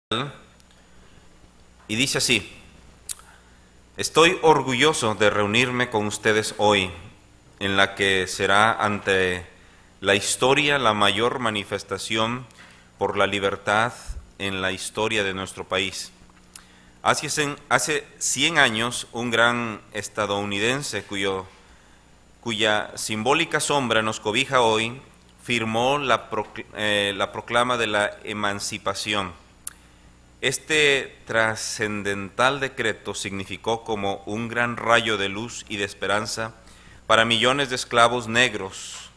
Y dice así: estoy orgulloso de reunirme con ustedes hoy, en la que será ante la historia la mayor manifestación por la libertad en la historia de nuestro país. Hace 100 años, un gran estadounidense cuya simbólica sombra nos cobija hoy, firmó la proclama de la emancipación. Este trascendental decreto significó como un gran rayo de luz y de esperanza para millones de esclavos negros,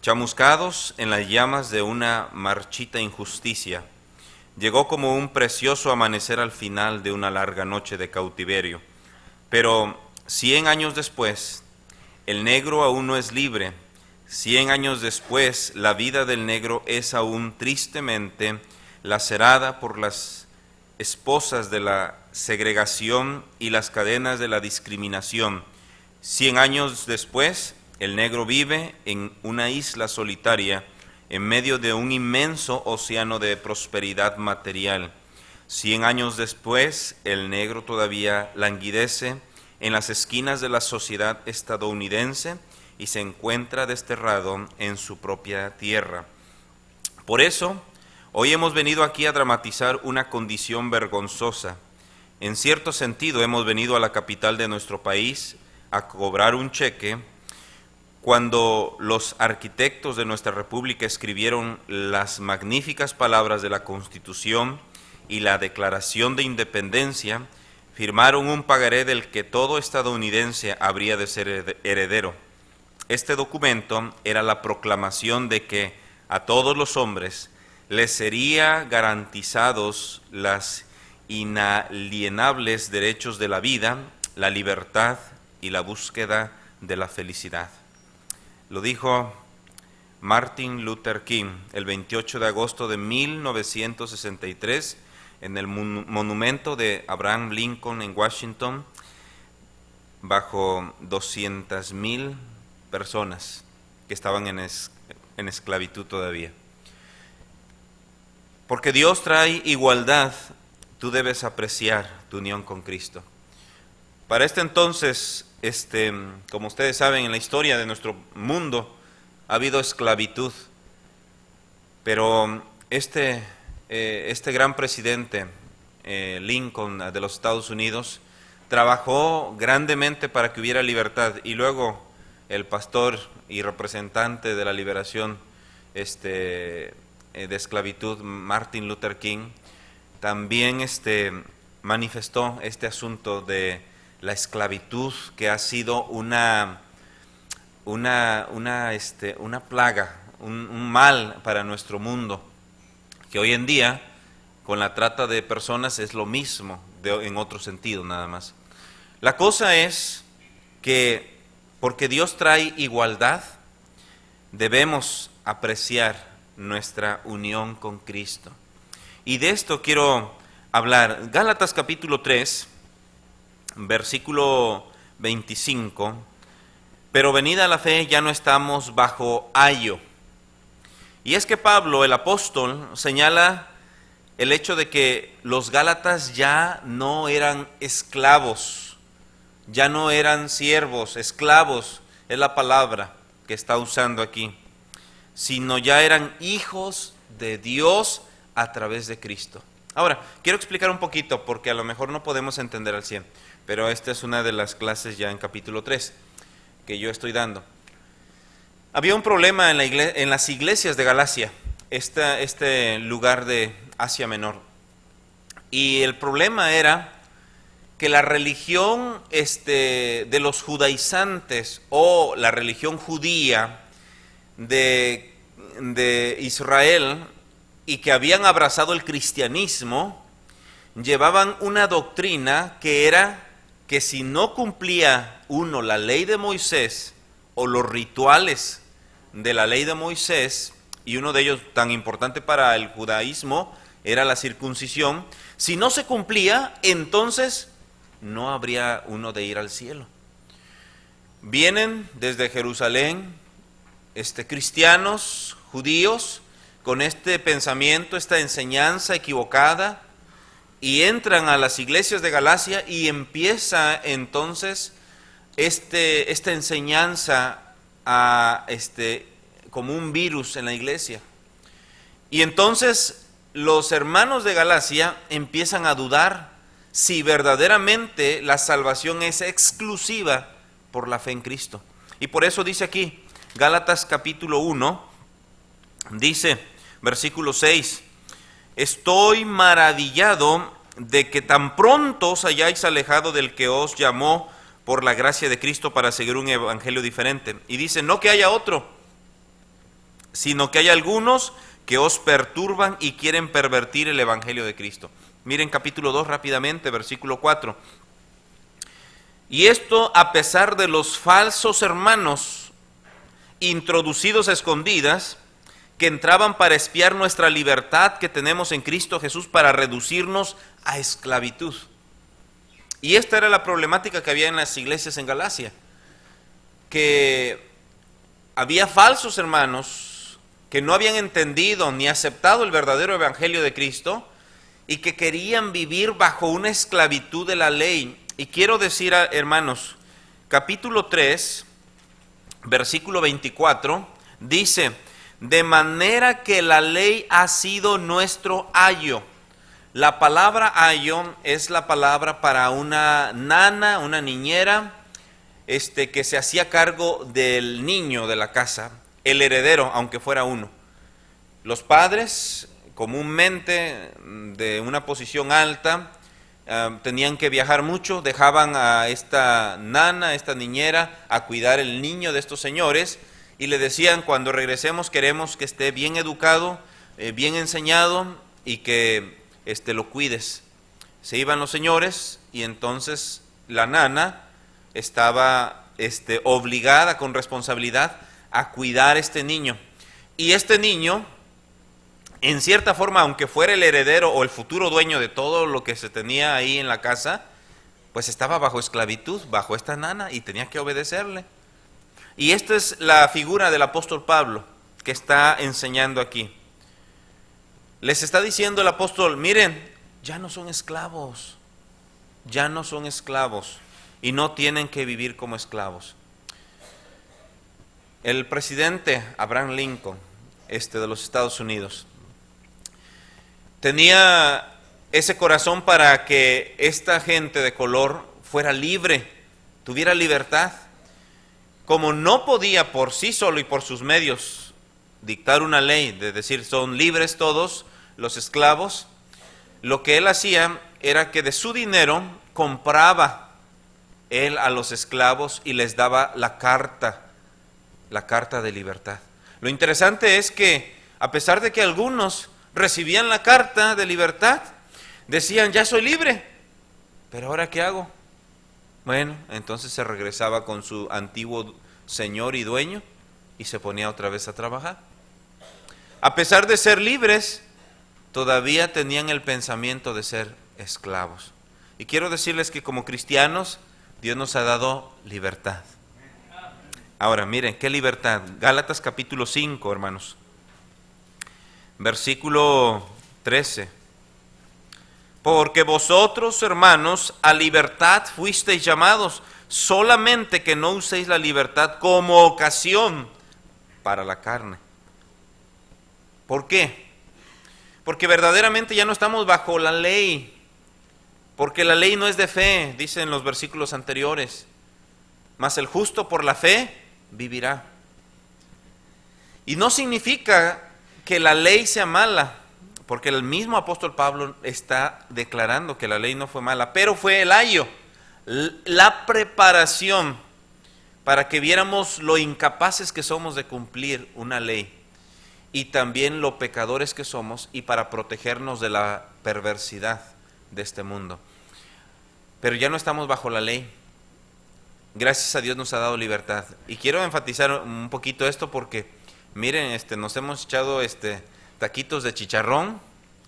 chamuscados en las llamas de una marchita injusticia. Llegó como un precioso amanecer al final de una larga noche de cautiverio. Pero 100 años después, el negro aún no es libre. 100 años después, la vida del negro es aún tristemente lacerada por las esposas de la segregación y las cadenas de la discriminación. 100 años después, el negro vive en una isla solitaria en medio de un inmenso océano de prosperidad material. 100 años después, el negro todavía languidece en las esquinas de la sociedad estadounidense y se encuentra desterrado en su propia tierra. Por eso, hoy hemos venido aquí a dramatizar una condición vergonzosa. En cierto sentido, hemos venido a la capital de nuestro país a cobrar un cheque. Cuando los arquitectos de nuestra república escribieron las magníficas palabras de la Constitución y la Declaración de Independencia, firmaron un pagaré del que todo estadounidense habría de ser heredero. Este documento era la proclamación de que a todos los hombres les sería garantizados los inalienables derechos de la vida, la libertad y la búsqueda de la felicidad. Lo dijo Martin Luther King el 28 de agosto de 1963 en el monumento de Abraham Lincoln en Washington, bajo 200,000 personas que estaban en esclavitud todavía. Porque Dios trae igualdad, tú debes apreciar tu unión con Cristo. Para este entonces, como ustedes saben, en la historia de nuestro mundo ha habido esclavitud, pero este gran presidente, Lincoln de los Estados Unidos, trabajó grandemente para que hubiera libertad, y luego el pastor y representante de la liberación de esclavitud, Martin Luther King, también manifestó este asunto de la esclavitud, que ha sido una plaga, un mal para nuestro mundo, que hoy en día con la trata de personas es lo mismo, en otro sentido nada más. La cosa es que porque Dios trae igualdad, debemos apreciar nuestra unión con Cristo. Y de esto quiero hablar. Gálatas capítulo 3, versículo 25. Pero venida la fe ya no estamos bajo ayo. Y es que Pablo, el apóstol, señala el hecho de que los gálatas ya no eran esclavos, ya no eran siervos, esclavos es la palabra que está usando aquí, sino ya eran hijos de Dios a través de Cristo. Ahora, quiero explicar un poquito, porque a lo mejor no podemos entender al 100, pero esta es una de las clases ya en capítulo 3 que yo estoy dando. Había un problema en las iglesias de Galacia, este lugar de Asia Menor, y el problema era que la religión de los judaizantes, o la religión judía de Israel, y que habían abrazado el cristianismo, llevaban una doctrina que era que si no cumplía uno la ley de Moisés o los rituales de la ley de Moisés, y uno de ellos tan importante para el judaísmo era la circuncisión, si no se cumplía, entonces no habría uno de ir al cielo. Vienen desde Jerusalén cristianos, judíos, con este pensamiento, esta enseñanza equivocada, y entran a las iglesias de Galacia y empieza entonces esta enseñanza como un virus en la iglesia. Y entonces los hermanos de Galacia empiezan a dudar si verdaderamente la salvación es exclusiva por la fe en Cristo. Y por eso dice aquí, Gálatas capítulo 1, dice, versículo 6, estoy maravillado de que tan pronto os hayáis alejado del que os llamó por la gracia de Cristo para seguir un evangelio diferente. Y dice, no que haya otro, sino que hay algunos que os perturban y quieren pervertir el evangelio de Cristo. Miren capítulo 2 rápidamente, versículo 4. Y esto a pesar de los falsos hermanos introducidos a escondidas, que entraban para espiar nuestra libertad que tenemos en Cristo Jesús para reducirnos a esclavitud. Y esta era la problemática que había en las iglesias en Galacia, que había falsos hermanos que no habían entendido ni aceptado el verdadero evangelio de Cristo y que querían vivir bajo una esclavitud de la ley. Y quiero decir, hermanos, capítulo 3, versículo 24, dice, de manera que la ley ha sido nuestro ayo. La palabra ayo es la palabra para una nana, una niñera, que se hacía cargo del niño de la casa, el heredero, aunque fuera uno. Los padres, comúnmente de una posición alta, tenían que viajar mucho, dejaban a esta nana, a esta niñera, a cuidar el niño de estos señores, y le decían, cuando regresemos queremos que esté bien educado, bien enseñado, y que lo cuides. Se iban los señores, y entonces la nana estaba obligada con responsabilidad a cuidar a este niño. Y este niño, en cierta forma, aunque fuera el heredero o el futuro dueño de todo lo que se tenía ahí en la casa, pues estaba bajo esclavitud, bajo esta nana, y tenía que obedecerle. Y esta es la figura del apóstol Pablo que está enseñando aquí. Les está diciendo el apóstol, miren, ya no son esclavos, y no tienen que vivir como esclavos. El presidente Abraham Lincoln, de los Estados Unidos, tenía ese corazón para que esta gente de color fuera libre, tuviera libertad. Como no podía por sí solo y por sus medios dictar una ley de decir son libres todos los esclavos, lo que él hacía era que de su dinero compraba él a los esclavos y les daba la carta de libertad. Lo interesante es que a pesar de que algunos recibían la carta de libertad, decían ya soy libre, pero ahora ¿qué hago? Bueno, entonces se regresaba con su antiguo señor y dueño y se ponía otra vez a trabajar. A pesar de ser libres, todavía tenían el pensamiento de ser esclavos. Y quiero decirles que como cristianos, Dios nos ha dado libertad. Ahora, miren, ¿qué libertad? Gálatas capítulo 5, hermanos. Versículo 13. Porque vosotros, hermanos, a libertad fuisteis llamados, solamente que no uséis la libertad como ocasión para la carne. ¿Por qué? Porque verdaderamente ya no estamos bajo la ley, porque la ley no es de fe, dicen los versículos anteriores, mas el justo por la fe vivirá. Y no significa que la ley sea mala, porque el mismo apóstol Pablo está declarando que la ley no fue mala, pero fue el ayo, la preparación para que viéramos lo incapaces que somos de cumplir una ley y también lo pecadores que somos, y para protegernos de la perversidad de este mundo. Pero ya no estamos bajo la ley. Gracias a Dios nos ha dado libertad. Y quiero enfatizar un poquito esto porque, miren, nos hemos echado taquitos de chicharrón,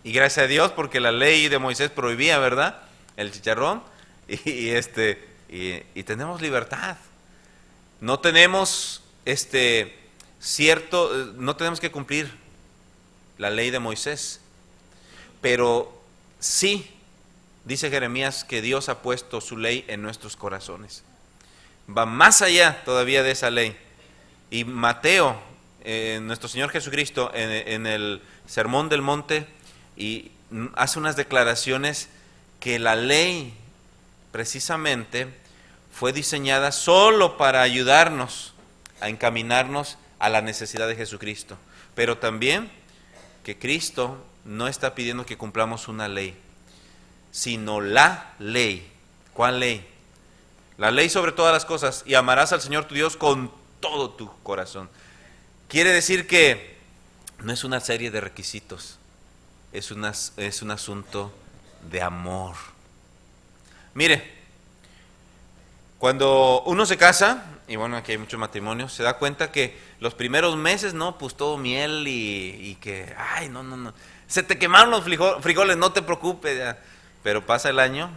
y gracias a Dios porque la ley de Moisés prohibía, ¿verdad?, el chicharrón, y tenemos libertad. No tenemos no tenemos que cumplir la ley de Moisés, pero sí Dice Jeremías que Dios ha puesto su ley en nuestros corazones. Va más allá todavía de esa ley. Y Mateo, nuestro Señor Jesucristo, en el Sermón del Monte, y hace unas declaraciones que la ley precisamente fue diseñada solo para ayudarnos a encaminarnos a la necesidad de Jesucristo. Pero también que Cristo no está pidiendo que cumplamos una ley, sino la ley. ¿Cuál ley? La ley sobre todas las cosas, y amarás al Señor tu Dios con todo tu corazón. Quiere decir que no es una serie de requisitos, es un asunto de amor. Mire, cuando uno se casa, y bueno, aquí hay muchos matrimonios, se da cuenta que los primeros meses, no, pues todo miel y que, ay, no, se te quemaron los frijoles, no te preocupes, ya. Pero pasa el año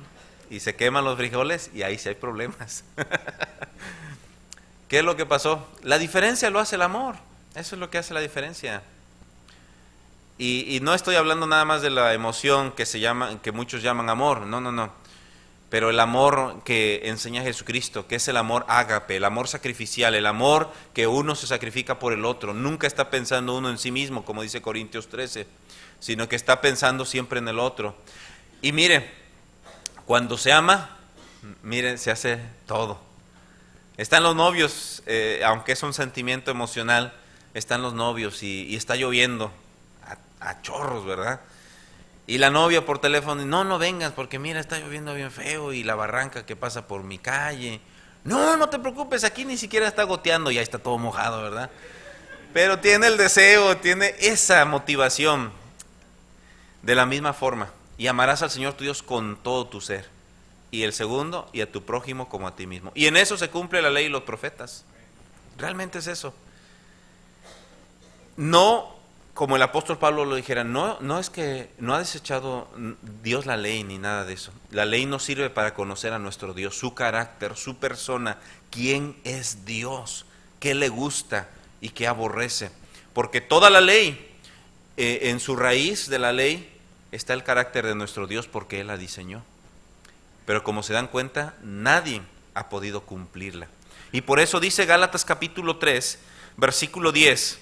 y se queman los frijoles y ahí sí hay problemas. ¿Qué es lo que pasó? La diferencia lo hace el amor, eso es lo que hace la diferencia. Y no estoy hablando nada más de la emoción que muchos llaman amor, no. Pero el amor que enseña Jesucristo, que es el amor ágape, el amor sacrificial, el amor que uno se sacrifica por el otro. Nunca está pensando uno en sí mismo, como dice Corintios 13, sino que está pensando siempre en el otro. Y mire, cuando se ama, mire, se hace todo. Están los novios, aunque es un sentimiento emocional, están los novios y está lloviendo a chorros, ¿verdad? Y la novia por teléfono, no vengas porque mira, está lloviendo bien feo y la barranca que pasa por mi calle. No te preocupes, aquí ni siquiera está goteando, ya está todo mojado, ¿verdad? Pero tiene el deseo, tiene esa motivación. De la misma forma, y amarás al Señor tu Dios con todo tu ser. Y el segundo, y a tu prójimo como a ti mismo. Y en eso se cumple la ley y los profetas. Realmente es eso. No, como el apóstol Pablo lo dijera, no es que no ha desechado Dios la ley ni nada de eso. La ley nos sirve para conocer a nuestro Dios, su carácter, su persona, quién es Dios, qué le gusta y qué aborrece. Porque toda la ley, en su raíz de la ley, está el carácter de nuestro Dios porque Él la diseñó. Pero como se dan cuenta, nadie ha podido cumplirla. Y por eso dice Gálatas capítulo 3, versículo 10,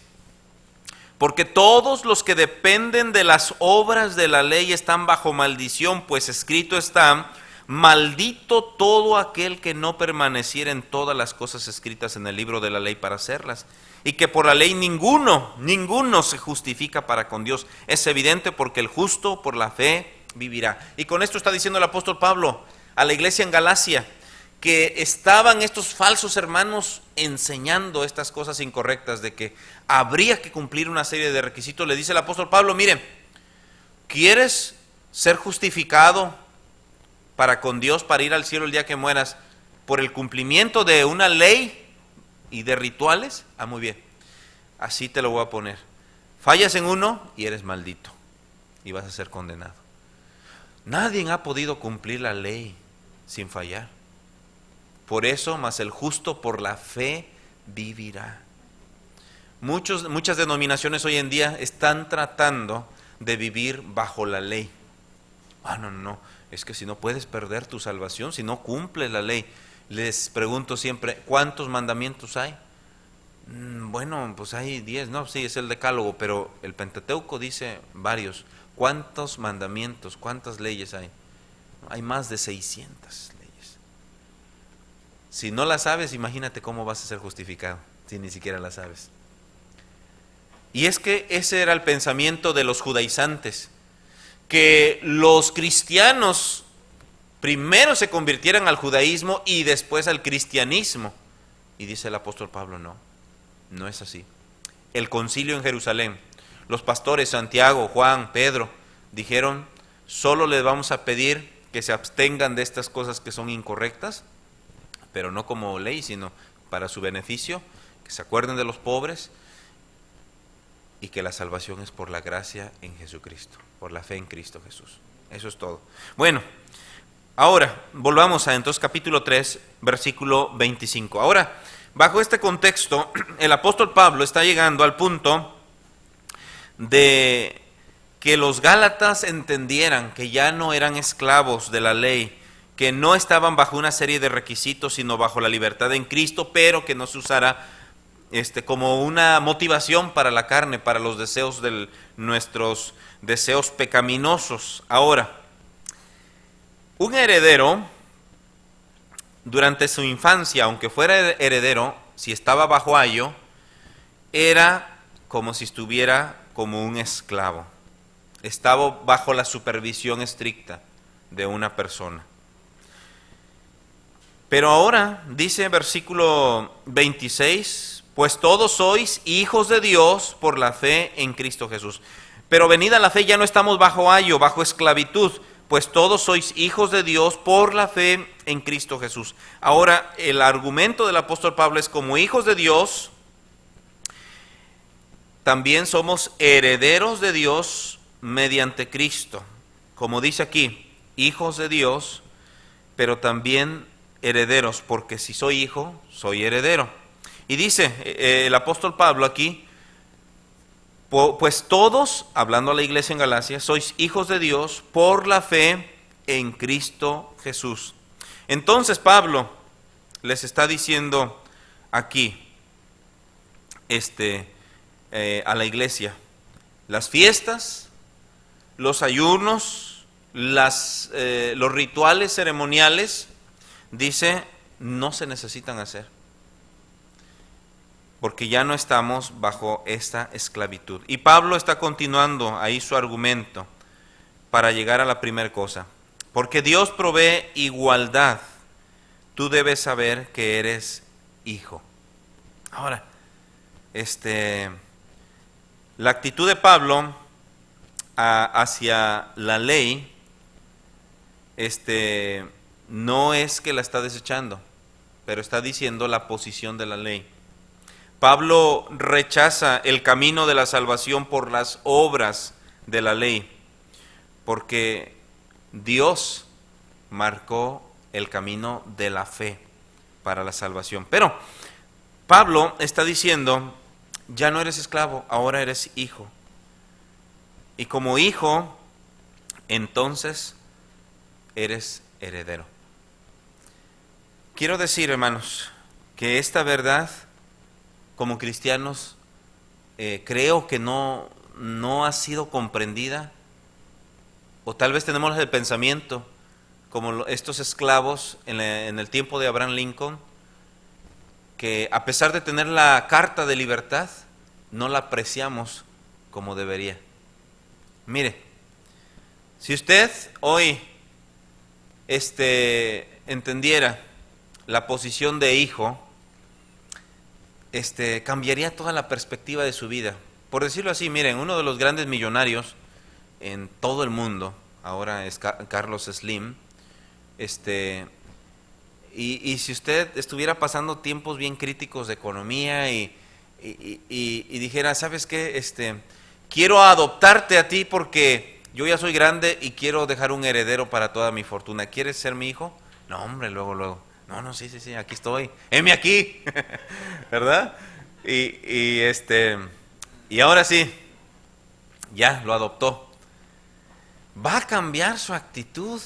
porque todos los que dependen de las obras de la ley están bajo maldición, pues escrito está, maldito todo aquel que no permaneciera en todas las cosas escritas en el libro de la ley para hacerlas. Y que por la ley ninguno se justifica para con Dios. Es evidente porque el justo por la fe vivirá. Y con esto está diciendo el apóstol Pablo a la iglesia en Galacia, que estaban estos falsos hermanos enseñando estas cosas incorrectas, de que habría que cumplir una serie de requisitos. Le dice el apóstol Pablo, miren, ¿quieres ser justificado para con Dios, para ir al cielo el día que mueras, por el cumplimiento de una ley y de rituales? Muy bien, así te lo voy a poner. Fallas en uno y eres maldito y vas a ser condenado. Nadie ha podido cumplir la ley sin fallar. Por eso, mas el justo por la fe vivirá. Muchas denominaciones hoy en día están tratando de vivir bajo la ley. No, es que si no puedes perder tu salvación, si no cumples la ley. Les pregunto siempre, ¿cuántos mandamientos hay? Bueno, pues hay 10, no, sí, es el decálogo, pero el Pentateuco dice varios. ¿Cuántos mandamientos, cuántas leyes hay? Hay más de 600 leyes. Si no las sabes, imagínate cómo vas a ser justificado, si ni siquiera las sabes. Y es que ese era el pensamiento de los judaizantes, que los cristianos primero se convirtieran al judaísmo y después al cristianismo. Y dice el apóstol Pablo, no es así. El concilio en Jerusalén, los pastores Santiago, Juan, Pedro, dijeron, solo les vamos a pedir que se abstengan de estas cosas que son incorrectas, pero no como ley, sino para su beneficio, que se acuerden de los pobres y que la salvación es por la gracia en Jesucristo, por la fe en Cristo Jesús. Eso es todo. Bueno, ahora volvamos a entonces capítulo 3, versículo 25. Ahora, bajo este contexto, el apóstol Pablo está llegando al punto de que los Gálatas entendieran que ya no eran esclavos de la ley, que no estaban bajo una serie de requisitos, sino bajo la libertad en Cristo, pero que no se usara como una motivación para la carne, para los deseos de nuestros deseos pecaminosos. Ahora, un heredero, durante su infancia, aunque fuera heredero, si estaba bajo ayo, era como si estuviera como un esclavo. Estaba bajo la supervisión estricta de una persona. Pero ahora, dice versículo 26, pues todos sois hijos de Dios por la fe en Cristo Jesús. Pero venida la fe ya no estamos bajo ayo, bajo esclavitud, pues todos sois hijos de Dios por la fe en Cristo Jesús. Ahora, el argumento del apóstol Pablo es: como hijos de Dios, también somos herederos de Dios mediante Cristo. Como dice aquí, hijos de Dios, pero también herederos, porque si soy hijo, soy heredero. Y dice el apóstol Pablo aquí: pues todos, hablando a la iglesia en Galacia, sois hijos de Dios por la fe en Cristo Jesús. Entonces Pablo les está diciendo aquí a la iglesia: las fiestas, los ayunos, los rituales ceremoniales, dice, no se necesitan hacer, porque ya no estamos bajo esta esclavitud. Y Pablo está continuando ahí su argumento para llegar a la primera cosa. Porque Dios provee igualdad, tú debes saber que eres hijo. Ahora, la actitud de Pablo hacia la ley, no es que la está desechando, pero está diciendo la posición de la ley. Pablo rechaza el camino de la salvación por las obras de la ley, porque Dios marcó el camino de la fe para la salvación. Pero Pablo está diciendo: ya no eres esclavo, ahora eres hijo. Y como hijo, entonces eres heredero. Quiero decir, hermanos, que esta verdad, como cristianos, creo que no ha sido comprendida, o tal vez tenemos el pensamiento como estos esclavos en el tiempo de Abraham Lincoln, que a pesar de tener la carta de libertad, no la apreciamos como debería. Mire, si usted hoy entendiera la posición de hijo, cambiaría toda la perspectiva de su vida. Por decirlo así, miren, uno de los grandes millonarios en todo el mundo ahora es Carlos Slim. Y si usted estuviera pasando tiempos bien críticos de economía y dijera: ¿sabes qué? Quiero adoptarte a ti porque yo ya soy grande y quiero dejar un heredero para toda mi fortuna. ¿Quieres ser mi hijo? No, hombre, luego. No, sí, aquí estoy. ¡Heme aquí! ¿Verdad? Y ahora sí, ya lo adoptó. Va a cambiar su actitud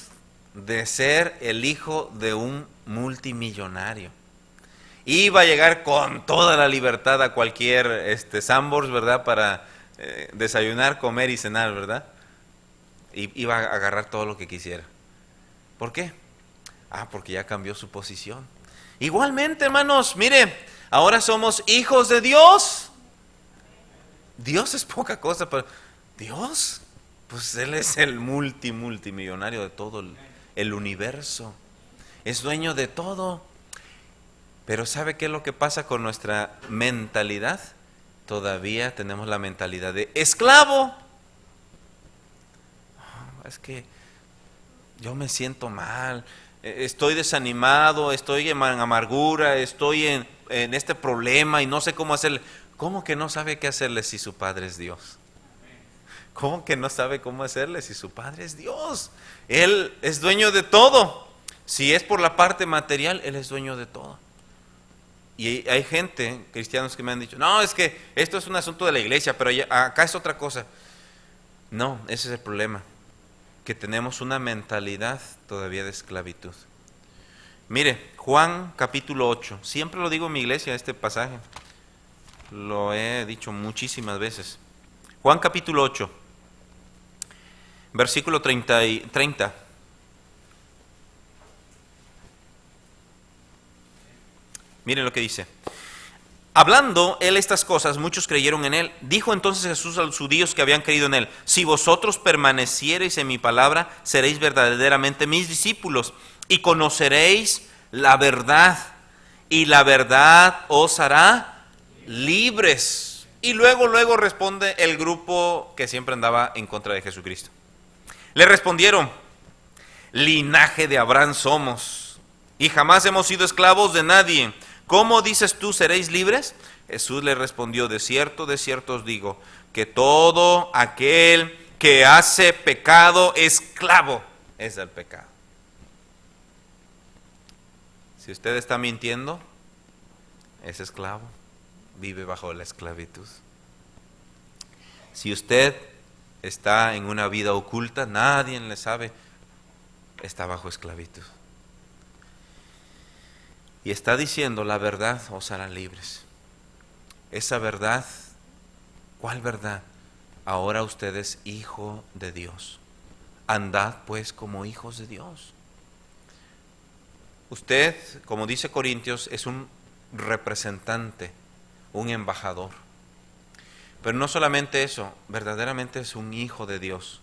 de ser el hijo de un multimillonario. Y va a llegar con toda la libertad a cualquier Sanborns, ¿verdad? Para desayunar, comer y cenar, ¿verdad? Y iba a agarrar todo lo que quisiera. ¿Por qué? Porque ya cambió su posición. Igualmente, hermanos, mire, ahora somos hijos de Dios. Dios es poca cosa, pero Dios, pues Él es el multimillonario de todo el universo. Es dueño de todo. Pero ¿sabe qué es lo que pasa con nuestra mentalidad? Todavía tenemos la mentalidad de esclavo. Es que yo me siento mal, estoy desanimado, estoy en amargura, estoy en este problema y no sé cómo hacerle. ¿Cómo que no sabe qué hacerle si su Padre es Dios? ¿Cómo que no sabe cómo hacerle si su Padre es Dios? Él es dueño de todo. Si es por la parte material, Él es dueño de todo. Y hay gente, cristianos, que me han dicho: no, es que esto es un asunto de la iglesia, pero acá es otra cosa. No, ese es el problema, que tenemos una mentalidad todavía de esclavitud. Mire, Juan capítulo 8, siempre lo digo en mi iglesia este pasaje, lo he dicho muchísimas veces. Juan capítulo 8, versículo 30. Miren lo que dice. Hablando él estas cosas, muchos creyeron en él. Dijo entonces Jesús a los judíos que habían creído en él: si vosotros permaneciereis en mi palabra, seréis verdaderamente mis discípulos y conoceréis la verdad, y la verdad os hará libres. Y luego responde el grupo que siempre andaba en contra de Jesucristo. Le respondieron: linaje de Abraham somos, y jamás hemos sido esclavos de nadie. ¿Cómo dices tú, seréis libres? Jesús le respondió: de cierto os digo, que todo aquel que hace pecado, esclavo es del pecado. Si usted está mintiendo, es esclavo, vive bajo la esclavitud. Si usted está en una vida oculta, nadie le sabe, está bajo esclavitud. Y está diciendo: la verdad os hará libres. Esa verdad, ¿cuál verdad? Ahora usted es hijo de Dios. Andad pues como hijos de Dios. Usted, como dice Corintios, es un representante, un embajador. Pero no solamente eso, verdaderamente es un hijo de Dios.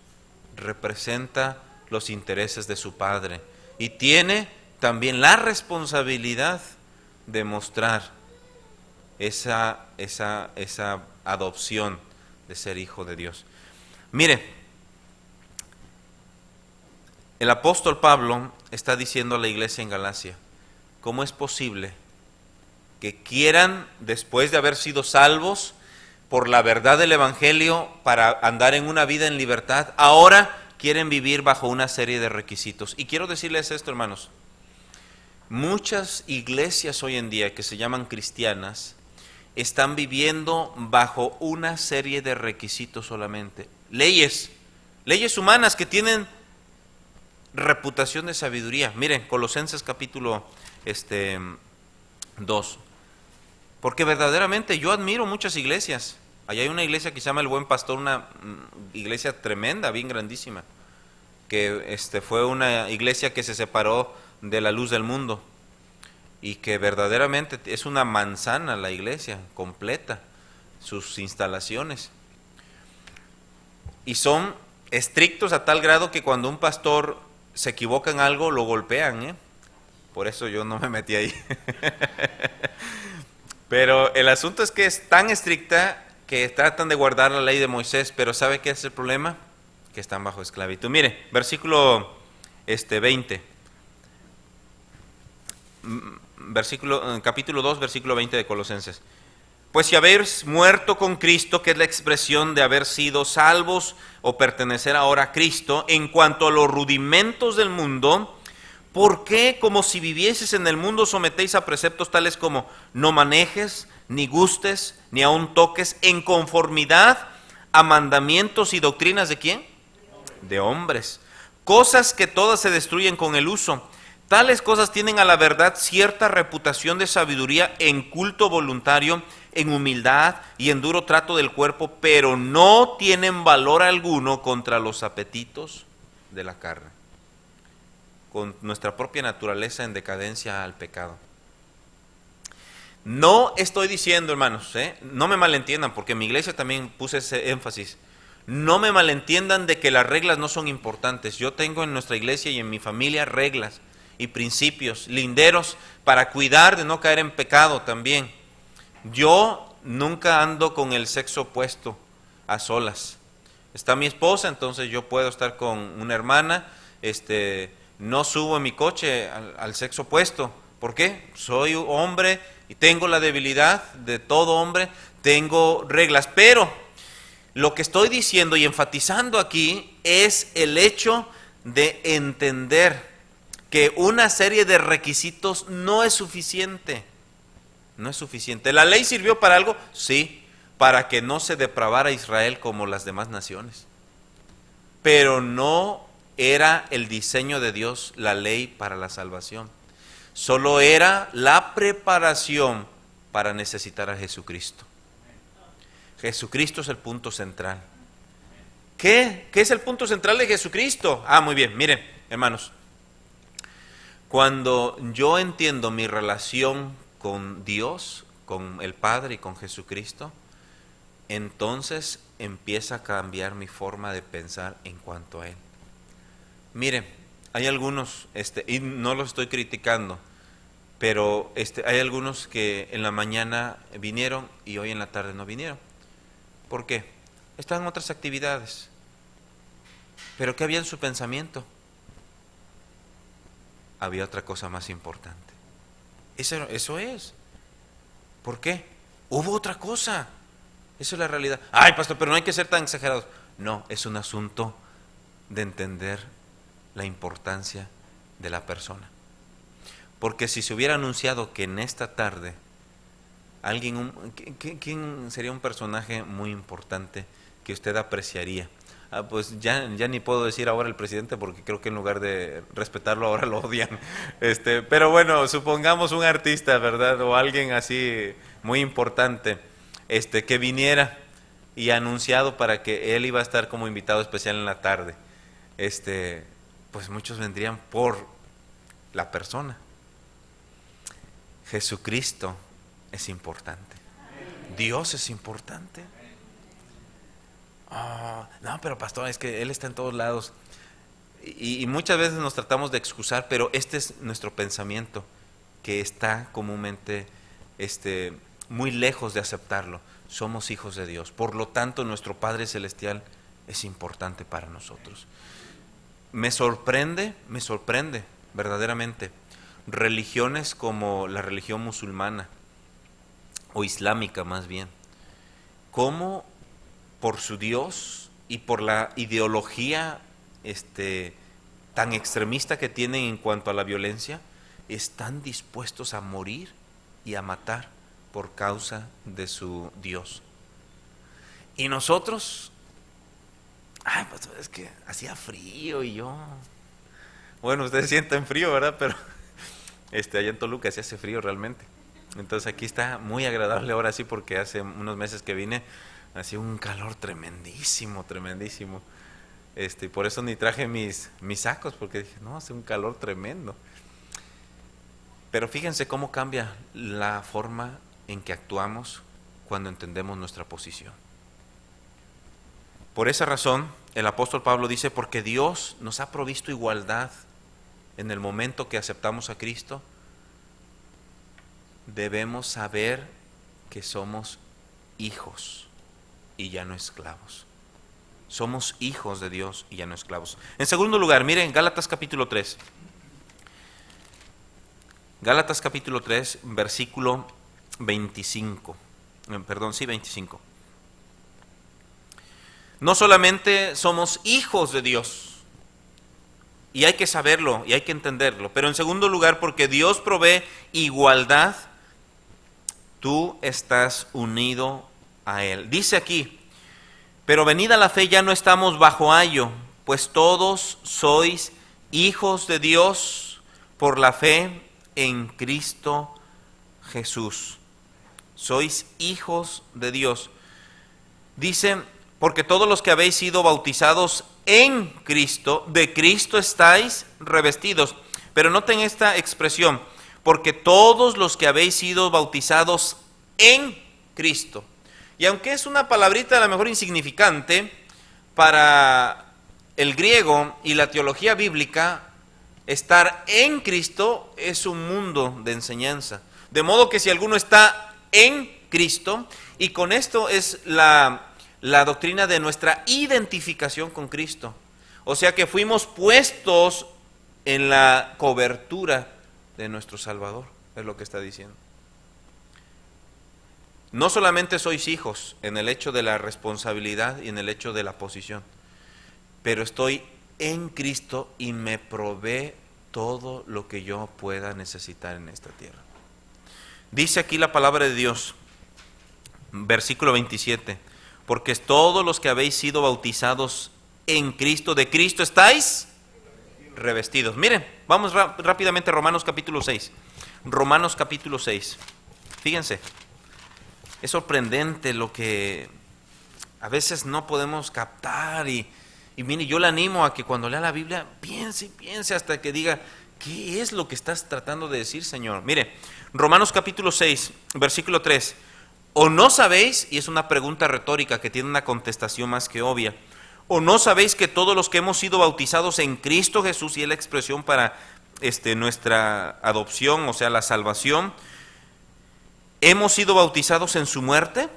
Representa los intereses de su Padre y tiene también la responsabilidad de mostrar esa adopción de ser hijo de Dios. Mire, el apóstol Pablo está diciendo a la iglesia en Galacia: ¿cómo es posible que quieran, después de haber sido salvos por la verdad del Evangelio para andar en una vida en libertad, ahora quieren vivir bajo una serie de requisitos? Y quiero decirles esto, hermanos. Muchas iglesias hoy en día que se llaman cristianas están viviendo bajo una serie de requisitos solamente. Leyes humanas que tienen reputación de sabiduría. Miren, Colosenses capítulo 2. Porque verdaderamente yo admiro muchas iglesias. Allá hay una iglesia que se llama El Buen Pastor, una iglesia tremenda, bien grandísima, que fue una iglesia que se separó de la luz del mundo y que verdaderamente es una manzana la iglesia completa, sus instalaciones, y son estrictos a tal grado que cuando un pastor se equivoca en algo lo golpean, por eso yo no me metí ahí. Pero el asunto es que es tan estricta que tratan de guardar la ley de Moisés, pero ¿sabe qué es el problema? Que están bajo esclavitud. Mire, versículo 20. Capítulo 2, versículo 20 de Colosenses. Pues si habéis muerto con Cristo, que es la expresión de haber sido salvos o pertenecer ahora a Cristo, en cuanto a los rudimentos del mundo, ¿por qué, como si vivieses en el mundo, sometéis a preceptos tales como no manejes, ni gustes, ni aun toques, en conformidad a mandamientos y doctrinas de quién? De hombres. Cosas que todas se destruyen con el uso. Tales cosas tienen a la verdad cierta reputación de sabiduría en culto voluntario, en humildad y en duro trato del cuerpo, pero no tienen valor alguno contra los apetitos de la carne, con nuestra propia naturaleza en decadencia al pecado. No estoy diciendo, hermanos, no me malentiendan, porque en mi iglesia también puse ese énfasis. No me malentiendan de que las reglas no son importantes. Yo tengo en nuestra iglesia y en mi familia reglas y principios, linderos para cuidar de no caer en pecado también. Yo nunca ando con el sexo opuesto a solas. Está mi esposa, entonces yo puedo estar con una hermana, no subo en mi coche al sexo opuesto. ¿Por qué? Soy hombre y tengo la debilidad de todo hombre, tengo reglas, pero lo que estoy diciendo y enfatizando aquí es el hecho de entender que una serie de requisitos no es suficiente. No es suficiente. ¿La ley sirvió para algo? Sí, para que no se depravara Israel como las demás naciones. pero no era el diseño de Dios la ley para la salvación. Solo era la preparación para necesitar a Jesucristo. Jesucristo es el punto central. ¿Qué es el punto central de Jesucristo? Muy bien, miren, hermanos. Cuando yo entiendo mi relación con Dios, con el Padre y con Jesucristo, entonces empieza a cambiar mi forma de pensar en cuanto a Él. Miren, hay algunos, y no los estoy criticando, pero hay algunos que en la mañana vinieron y hoy en la tarde no vinieron. ¿Por qué? Estaban en otras actividades. ¿Pero qué había en su pensamiento? Había otra cosa más importante. Eso es. ¿Por qué? Hubo otra cosa. Eso es la realidad. Ay, pastor, pero no hay que ser tan exagerados. No, es un asunto de entender la importancia de la persona. Porque si se hubiera anunciado que en esta tarde ¿quién sería un personaje muy importante que usted apreciaría? Pues ya ni puedo decir ahora el presidente, porque creo que en lugar de respetarlo ahora lo odian. Pero bueno, supongamos un artista, ¿verdad? O alguien así muy importante, que viniera y anunciado para que él iba a estar como invitado especial en la tarde. Pues muchos vendrían por la persona. Jesucristo es importante. Dios es importante. No, pero pastor, es que Él está en todos lados. Y muchas veces nos tratamos de excusar, pero este es nuestro pensamiento, que está comúnmente muy lejos de aceptarlo. Somos hijos de Dios, por lo tanto nuestro Padre Celestial es importante para nosotros. Me sorprende verdaderamente religiones como la religión musulmana, o islámica más bien, cómo por su Dios y por la ideología tan extremista que tienen en cuanto a la violencia, están dispuestos a morir y a matar por causa de su Dios. Y nosotros, pues es que hacía frío y yo... Bueno, ustedes sienten frío, ¿verdad? Pero allá en Toluca se hace frío realmente. Entonces aquí está muy agradable ahora sí, porque hace unos meses que vine hacía un calor tremendísimo. Y por eso ni traje mis sacos, porque dije, no, hace un calor tremendo. Pero fíjense cómo cambia la forma en que actuamos cuando entendemos nuestra posición. Por esa razón, el apóstol Pablo dice, porque Dios nos ha provisto igualdad en el momento que aceptamos a Cristo, debemos saber que somos hijos y ya no esclavos. Somos hijos de Dios y ya no esclavos. En segundo lugar, miren, Gálatas capítulo 3. Gálatas capítulo 3, versículo 25. 25. No solamente somos hijos de Dios, y hay que saberlo y hay que entenderlo, pero en segundo lugar, porque Dios provee igualdad, tú estás unido a Él. Dice aquí, pero venida la fe ya no estamos bajo ayo, pues todos sois hijos de Dios por la fe en Cristo Jesús. Sois hijos de Dios. Dice, porque todos los que habéis sido bautizados en Cristo, de Cristo estáis revestidos. Pero noten esta expresión, porque todos los que habéis sido bautizados en Cristo. Y aunque es una palabrita a lo mejor insignificante, para el griego y la teología bíblica, estar en Cristo es un mundo de enseñanza. De modo que si alguno está en Cristo, y con esto es la doctrina de nuestra identificación con Cristo. O sea que fuimos puestos en la cobertura de nuestro Salvador, es lo que está diciendo. No solamente sois hijos en el hecho de la responsabilidad y en el hecho de la posición, pero estoy en Cristo y me provee todo lo que yo pueda necesitar en esta tierra. Dice aquí la palabra de Dios, versículo 27, porque todos los que habéis sido bautizados en Cristo, de Cristo estáis revestidos. Miren, vamos rápidamente a Romanos capítulo 6. Romanos capítulo 6. Fíjense, es sorprendente lo que a veces no podemos captar y mire, yo le animo a que cuando lea la Biblia piense y piense hasta que diga, ¿qué es lo que estás tratando de decir, Señor? Mire, Romanos capítulo 6, versículo 3. ¿O no sabéis? Y es una pregunta retórica que tiene una contestación más que obvia. ¿O no sabéis que todos los que hemos sido bautizados en Cristo Jesús, y es la expresión para nuestra adopción, o sea, la salvación, hemos sido bautizados en su muerte?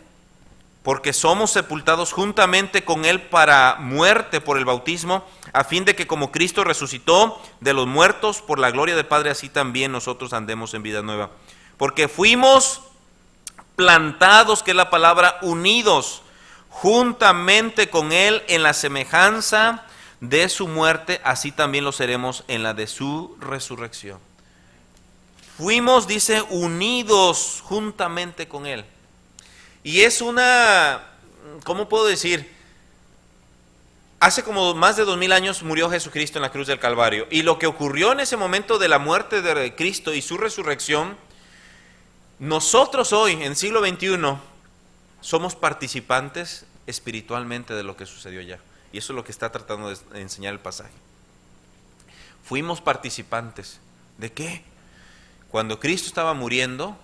Porque somos sepultados juntamente con Él para muerte por el bautismo, a fin de que como Cristo resucitó de los muertos por la gloria del Padre, así también nosotros andemos en vida nueva. Porque fuimos plantados, que es la palabra, unidos juntamente con Él en la semejanza de su muerte, así también lo seremos en la de su resurrección. Fuimos, dice, unidos juntamente con Él. Y es una, ¿cómo puedo decir? Hace como más de 2000 años murió Jesucristo en la cruz del Calvario. Y lo que ocurrió en ese momento de la muerte de Cristo y su resurrección, nosotros hoy, en siglo XXI, somos participantes espiritualmente de lo que sucedió ya. Y eso es lo que está tratando de enseñar el pasaje. Fuimos participantes. ¿De qué? Cuando Cristo estaba muriendo,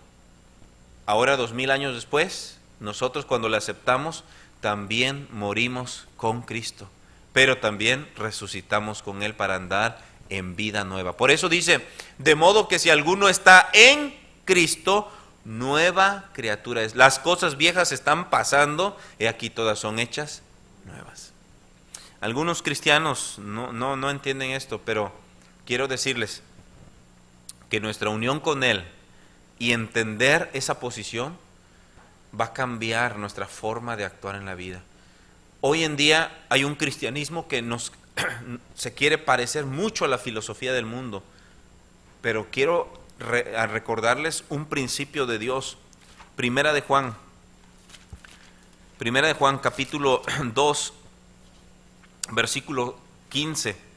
ahora 2000 años después, nosotros cuando le aceptamos, también morimos con Cristo, pero también resucitamos con Él para andar en vida nueva. Por eso dice, de modo que si alguno está en Cristo, nueva criatura es. Las cosas viejas están pasando, y aquí todas son hechas nuevas. Algunos cristianos no entienden esto, pero quiero decirles que nuestra unión con Él y entender esa posición va a cambiar nuestra forma de actuar en la vida. Hoy en día hay un cristianismo que se quiere parecer mucho a la filosofía del mundo, pero quiero recordarles un principio de Dios. Primera de Juan capítulo 2, versículo 15.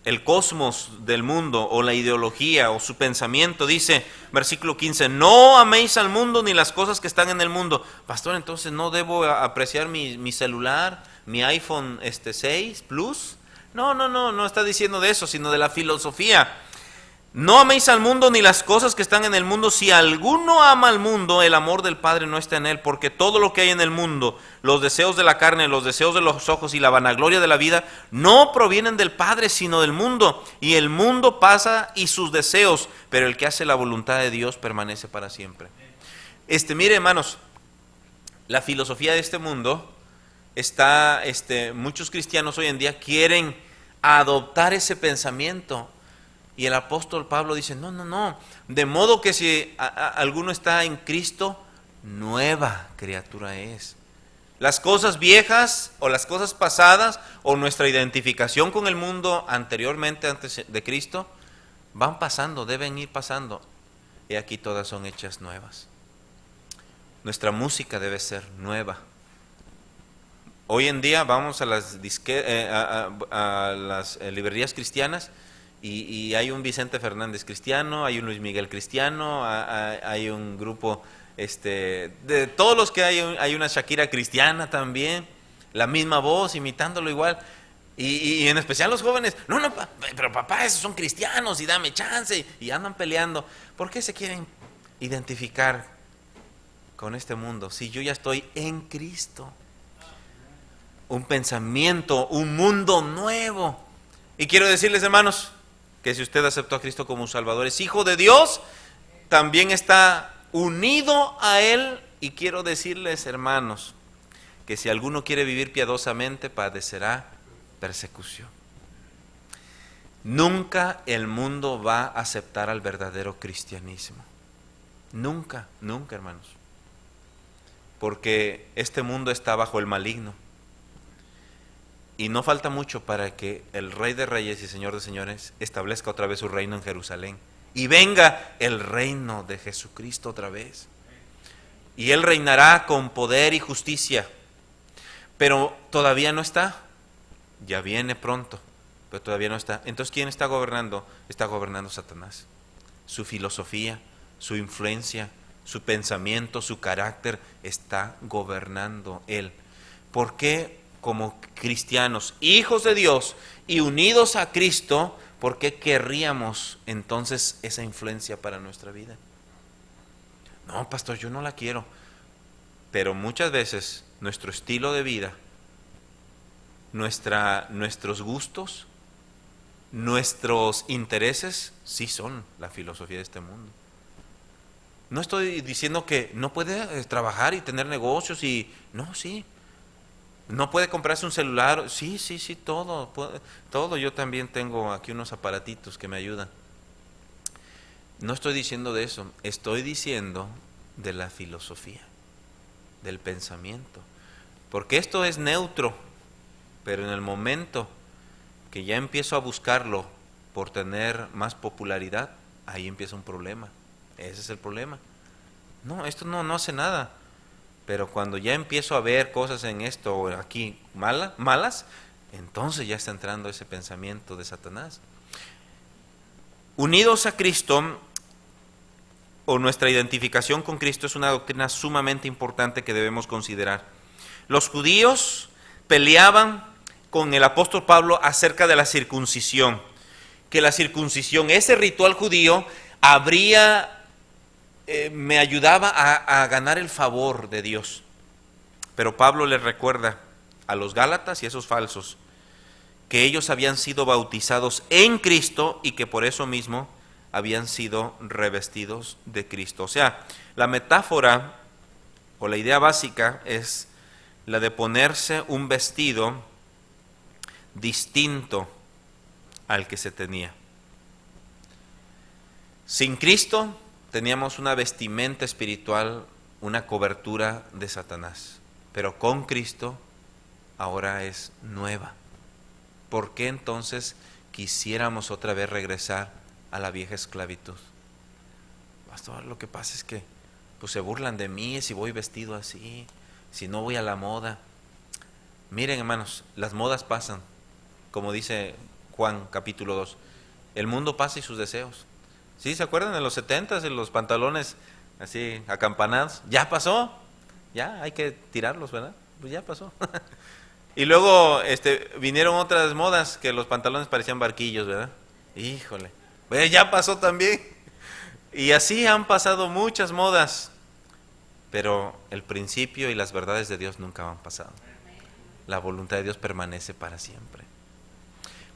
El cosmos del mundo o la ideología o su pensamiento dice, versículo 15, no améis al mundo ni las cosas que están en el mundo. Pastor, entonces no debo apreciar mi celular, mi iPhone 6 Plus. No está diciendo de eso, sino de la filosofía. No améis al mundo ni las cosas que están en el mundo. Si alguno ama al mundo, el amor del Padre no está en él, porque todo lo que hay en el mundo, los deseos de la carne, los deseos de los ojos y la vanagloria de la vida, no provienen del Padre, sino del mundo. Y el mundo pasa y sus deseos, pero el que hace la voluntad de Dios permanece para siempre. Mire, hermanos, la filosofía de este mundo está, muchos cristianos hoy en día quieren adoptar ese pensamiento. Y el apóstol Pablo dice, no, de modo que si alguno está en Cristo, nueva criatura es. Las cosas viejas o las cosas pasadas o nuestra identificación con el mundo anteriormente, antes de Cristo, van pasando, deben ir pasando. Y aquí todas son hechas nuevas. Nuestra música debe ser nueva. Hoy en día vamos a las, librerías cristianas, y hay un Vicente Fernández cristiano, hay un Luis Miguel cristiano, hay un grupo, de todos los que hay una Shakira cristiana también, la misma voz, imitándolo igual, y en especial los jóvenes, pero papá, esos son cristianos y dame chance, y andan peleando. ¿Por qué se quieren identificar con este mundo si yo ya estoy en Cristo? Un pensamiento, un mundo nuevo. Y quiero decirles, hermanos, que si usted aceptó a Cristo como un Salvador, es hijo de Dios, también está unido a Él. Y quiero decirles, hermanos, que si alguno quiere vivir piadosamente, padecerá persecución. Nunca el mundo va a aceptar al verdadero cristianismo. Nunca, hermanos. Porque este mundo está bajo el maligno. Y no falta mucho para que el Rey de Reyes y Señor de Señores establezca otra vez su reino en Jerusalén. Y venga el reino de Jesucristo otra vez. Y Él reinará con poder y justicia. Pero todavía no está. ya viene pronto, pero todavía no está. Entonces, ¿quién está gobernando? Está gobernando Satanás. Su filosofía, su influencia, su pensamiento, su carácter, está gobernando él. ¿Por qué como cristianos, hijos de Dios y unidos a Cristo, por qué querríamos entonces esa influencia para nuestra vida? No, pastor, yo no la quiero. Pero muchas veces nuestro estilo de vida, nuestros gustos, nuestros intereses, sí son la filosofía de este mundo. No estoy diciendo que no puede trabajar y tener negocios y... No, sí. No puede comprarse un celular. Sí, todo. Todo. Yo también tengo aquí unos aparatitos que me ayudan. No estoy diciendo de eso. Estoy diciendo de la filosofía, del pensamiento. Porque esto es neutro. Pero en el momento que ya empiezo a buscarlo por tener más popularidad, ahí empieza un problema. Ese es el problema. No, esto no hace nada. Pero cuando ya empiezo a ver cosas en esto o aquí malas, entonces ya está entrando ese pensamiento de Satanás. Unidos a Cristo, o nuestra identificación con Cristo, es una doctrina sumamente importante que debemos considerar. Los judíos peleaban con el apóstol Pablo acerca de la circuncisión, que la circuncisión, ese ritual judío, me ayudaba a ganar el favor de Dios. Pero Pablo les recuerda a los Gálatas y a esos falsos que ellos habían sido bautizados en Cristo y que por eso mismo habían sido revestidos de Cristo. O sea, la metáfora o la idea básica es la de ponerse un vestido distinto al que se tenía. Sin Cristo teníamos una vestimenta espiritual, una cobertura de Satanás, pero con Cristo ahora es nueva. ¿Por qué entonces quisiéramos otra vez regresar a la vieja esclavitud? Pastor, lo que pasa es que pues se burlan de mí si voy vestido así, si no voy a la moda. Miren, hermanos, las modas pasan, como dice Juan capítulo 2. El mundo pasa y sus deseos. ¿Sí se acuerdan de los 70s, en los pantalones así acampanados? Ya pasó, ya hay que tirarlos, ¿verdad? Pues ya pasó. Y luego vinieron otras modas que los pantalones parecían barquillos, ¿verdad? Híjole, pues ya pasó también. Y así han pasado muchas modas, pero el principio y las verdades de Dios nunca han pasado. La voluntad de Dios permanece para siempre.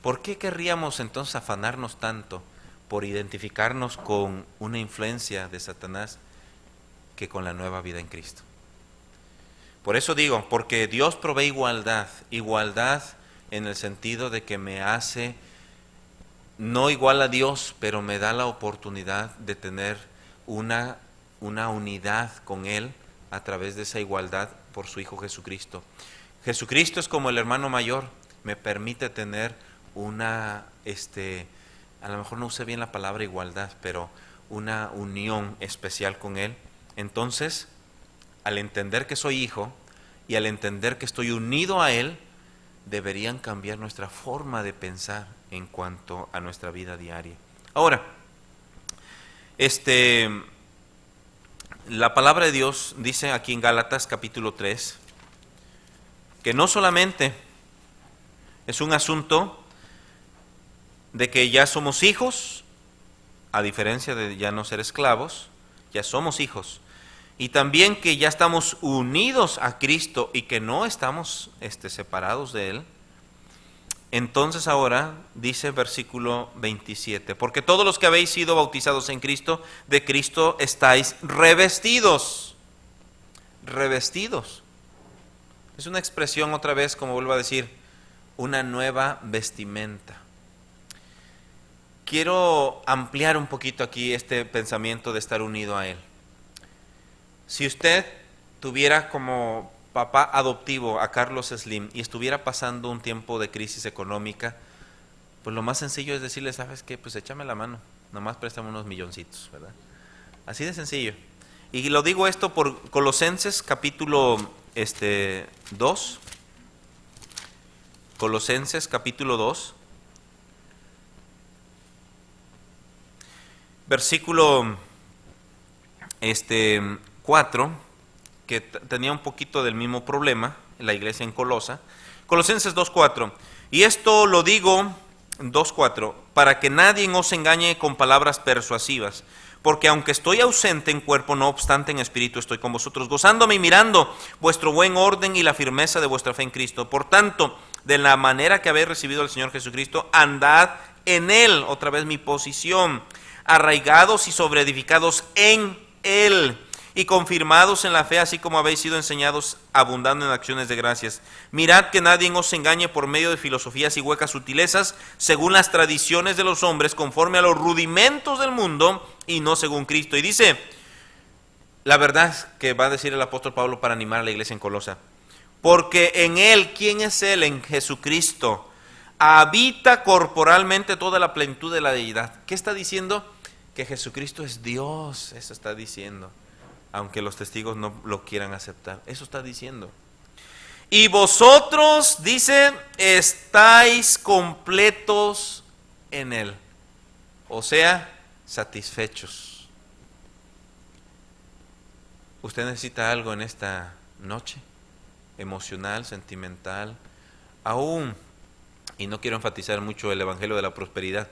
¿Por qué querríamos entonces afanarnos tanto por identificarnos con una influencia de Satanás que con la nueva vida en Cristo? Por eso digo, porque Dios provee igualdad en el sentido de que me hace no igual a Dios, pero me da la oportunidad de tener una unidad con Él a través de esa igualdad por su Hijo Jesucristo. Jesucristo es como el hermano mayor, me permite tener a lo mejor no usé bien la palabra igualdad, pero una unión especial con Él. Entonces, al entender que soy hijo y al entender que estoy unido a Él, deberían cambiar nuestra forma de pensar en cuanto a nuestra vida diaria. Ahora, la palabra de Dios dice aquí en Gálatas capítulo 3 que no solamente es un asunto de que ya somos hijos, a diferencia de ya no ser esclavos, ya somos hijos, y también que ya estamos unidos a Cristo y que no estamos separados de Él. Entonces ahora dice versículo 27, porque todos los que habéis sido bautizados en Cristo, de Cristo estáis revestidos. Revestidos. Es una expresión otra vez, como vuelvo a decir, una nueva vestimenta. Quiero ampliar un poquito aquí este pensamiento de estar unido a Él. Si usted tuviera como papá adoptivo a Carlos Slim y estuviera pasando un tiempo de crisis económica, pues lo más sencillo es decirle, ¿sabes qué? Pues échame la mano, nomás préstame unos milloncitos, ¿verdad? Así de sencillo. Y lo digo esto por Colosenses capítulo 2. Colosenses capítulo 2, versículo 4, que tenía un poquito del mismo problema en la iglesia en Colosa. Colosenses 2:4. Y esto lo digo, 2:4, para que nadie os engañe con palabras persuasivas, porque aunque estoy ausente en cuerpo, no obstante en espíritu estoy con vosotros, gozándome y mirando vuestro buen orden y la firmeza de vuestra fe en Cristo. Por tanto, de la manera que habéis recibido al Señor Jesucristo, andad en Él, otra vez mi posición, arraigados y sobreedificados en Él, y confirmados en la fe, así como habéis sido enseñados, abundando en acciones de gracias. Mirad que nadie os engañe por medio de filosofías y huecas sutilezas, según las tradiciones de los hombres, conforme a los rudimentos del mundo, y no según Cristo. Y dice, la verdad que va a decir el apóstol Pablo para animar a la iglesia en Colosa, porque en Él, ¿quién es Él? En Jesucristo, habita corporalmente toda la plenitud de la deidad. ¿Qué está diciendo? Que Jesucristo es Dios, eso está diciendo, aunque los testigos no lo quieran aceptar, eso está diciendo. Y vosotros, dice, estáis completos en Él, o sea, satisfechos. ¿Usted necesita algo en esta noche? Emocional, sentimental, aún, y no quiero enfatizar mucho el evangelio de la prosperidad,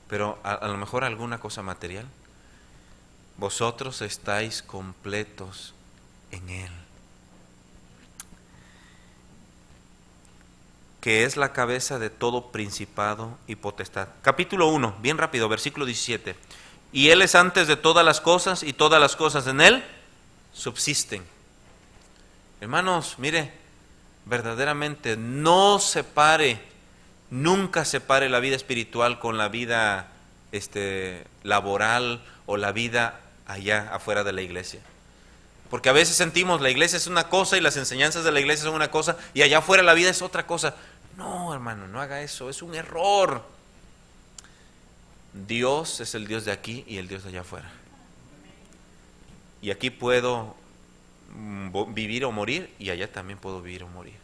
pero a lo mejor alguna cosa material. Vosotros estáis completos en Él, que es la cabeza de todo principado y potestad. Capítulo 1, bien rápido, versículo 17. Y Él es antes de todas las cosas, y todas las cosas en Él subsisten. Hermanos, mire, verdaderamente no separe, nunca separe la vida espiritual con la vida laboral o la vida allá afuera de la iglesia. Porque a veces sentimos la iglesia es una cosa y las enseñanzas de la iglesia son una cosa y allá afuera la vida es otra cosa. No, hermano, no haga eso, es un error. Dios es el Dios de aquí y el Dios de allá afuera. Y aquí puedo vivir o morir y allá también puedo vivir o morir.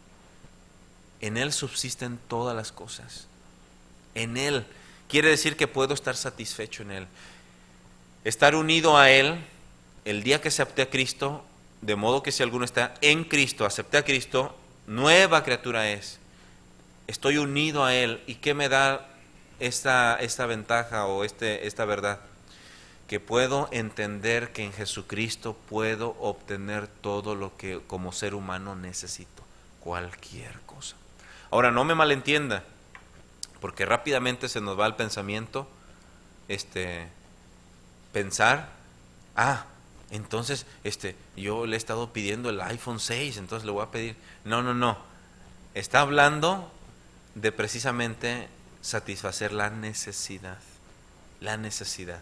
En Él subsisten todas las cosas. En Él quiere decir que puedo estar satisfecho en Él. Estar unido a Él, el día que acepté a Cristo, de modo que si alguno está en Cristo, acepté a Cristo, nueva criatura es. Estoy unido a Él. ¿Y qué me da esta ventaja o esta verdad? Que puedo entender que en Jesucristo puedo obtener todo lo que como ser humano necesito, cualquier cosa. Ahora, no me malentienda, porque rápidamente se nos va el pensamiento, pensar, entonces yo le he estado pidiendo el iPhone 6, entonces le voy a pedir. No. Está hablando de precisamente satisfacer la necesidad. La necesidad.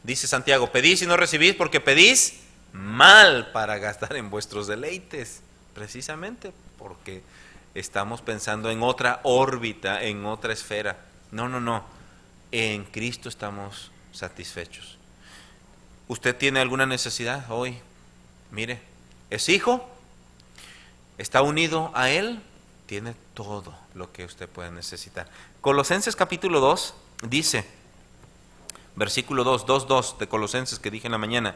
Dice Santiago, pedís y no recibís porque pedís mal para gastar en vuestros deleites. Precisamente porque estamos pensando en otra órbita, en otra esfera. No. En Cristo estamos satisfechos. ¿Usted tiene alguna necesidad hoy? Mire, es hijo, está unido a Él, tiene todo lo que usted puede necesitar. Colosenses capítulo 2 dice, versículo 2 de Colosenses que dije en la mañana,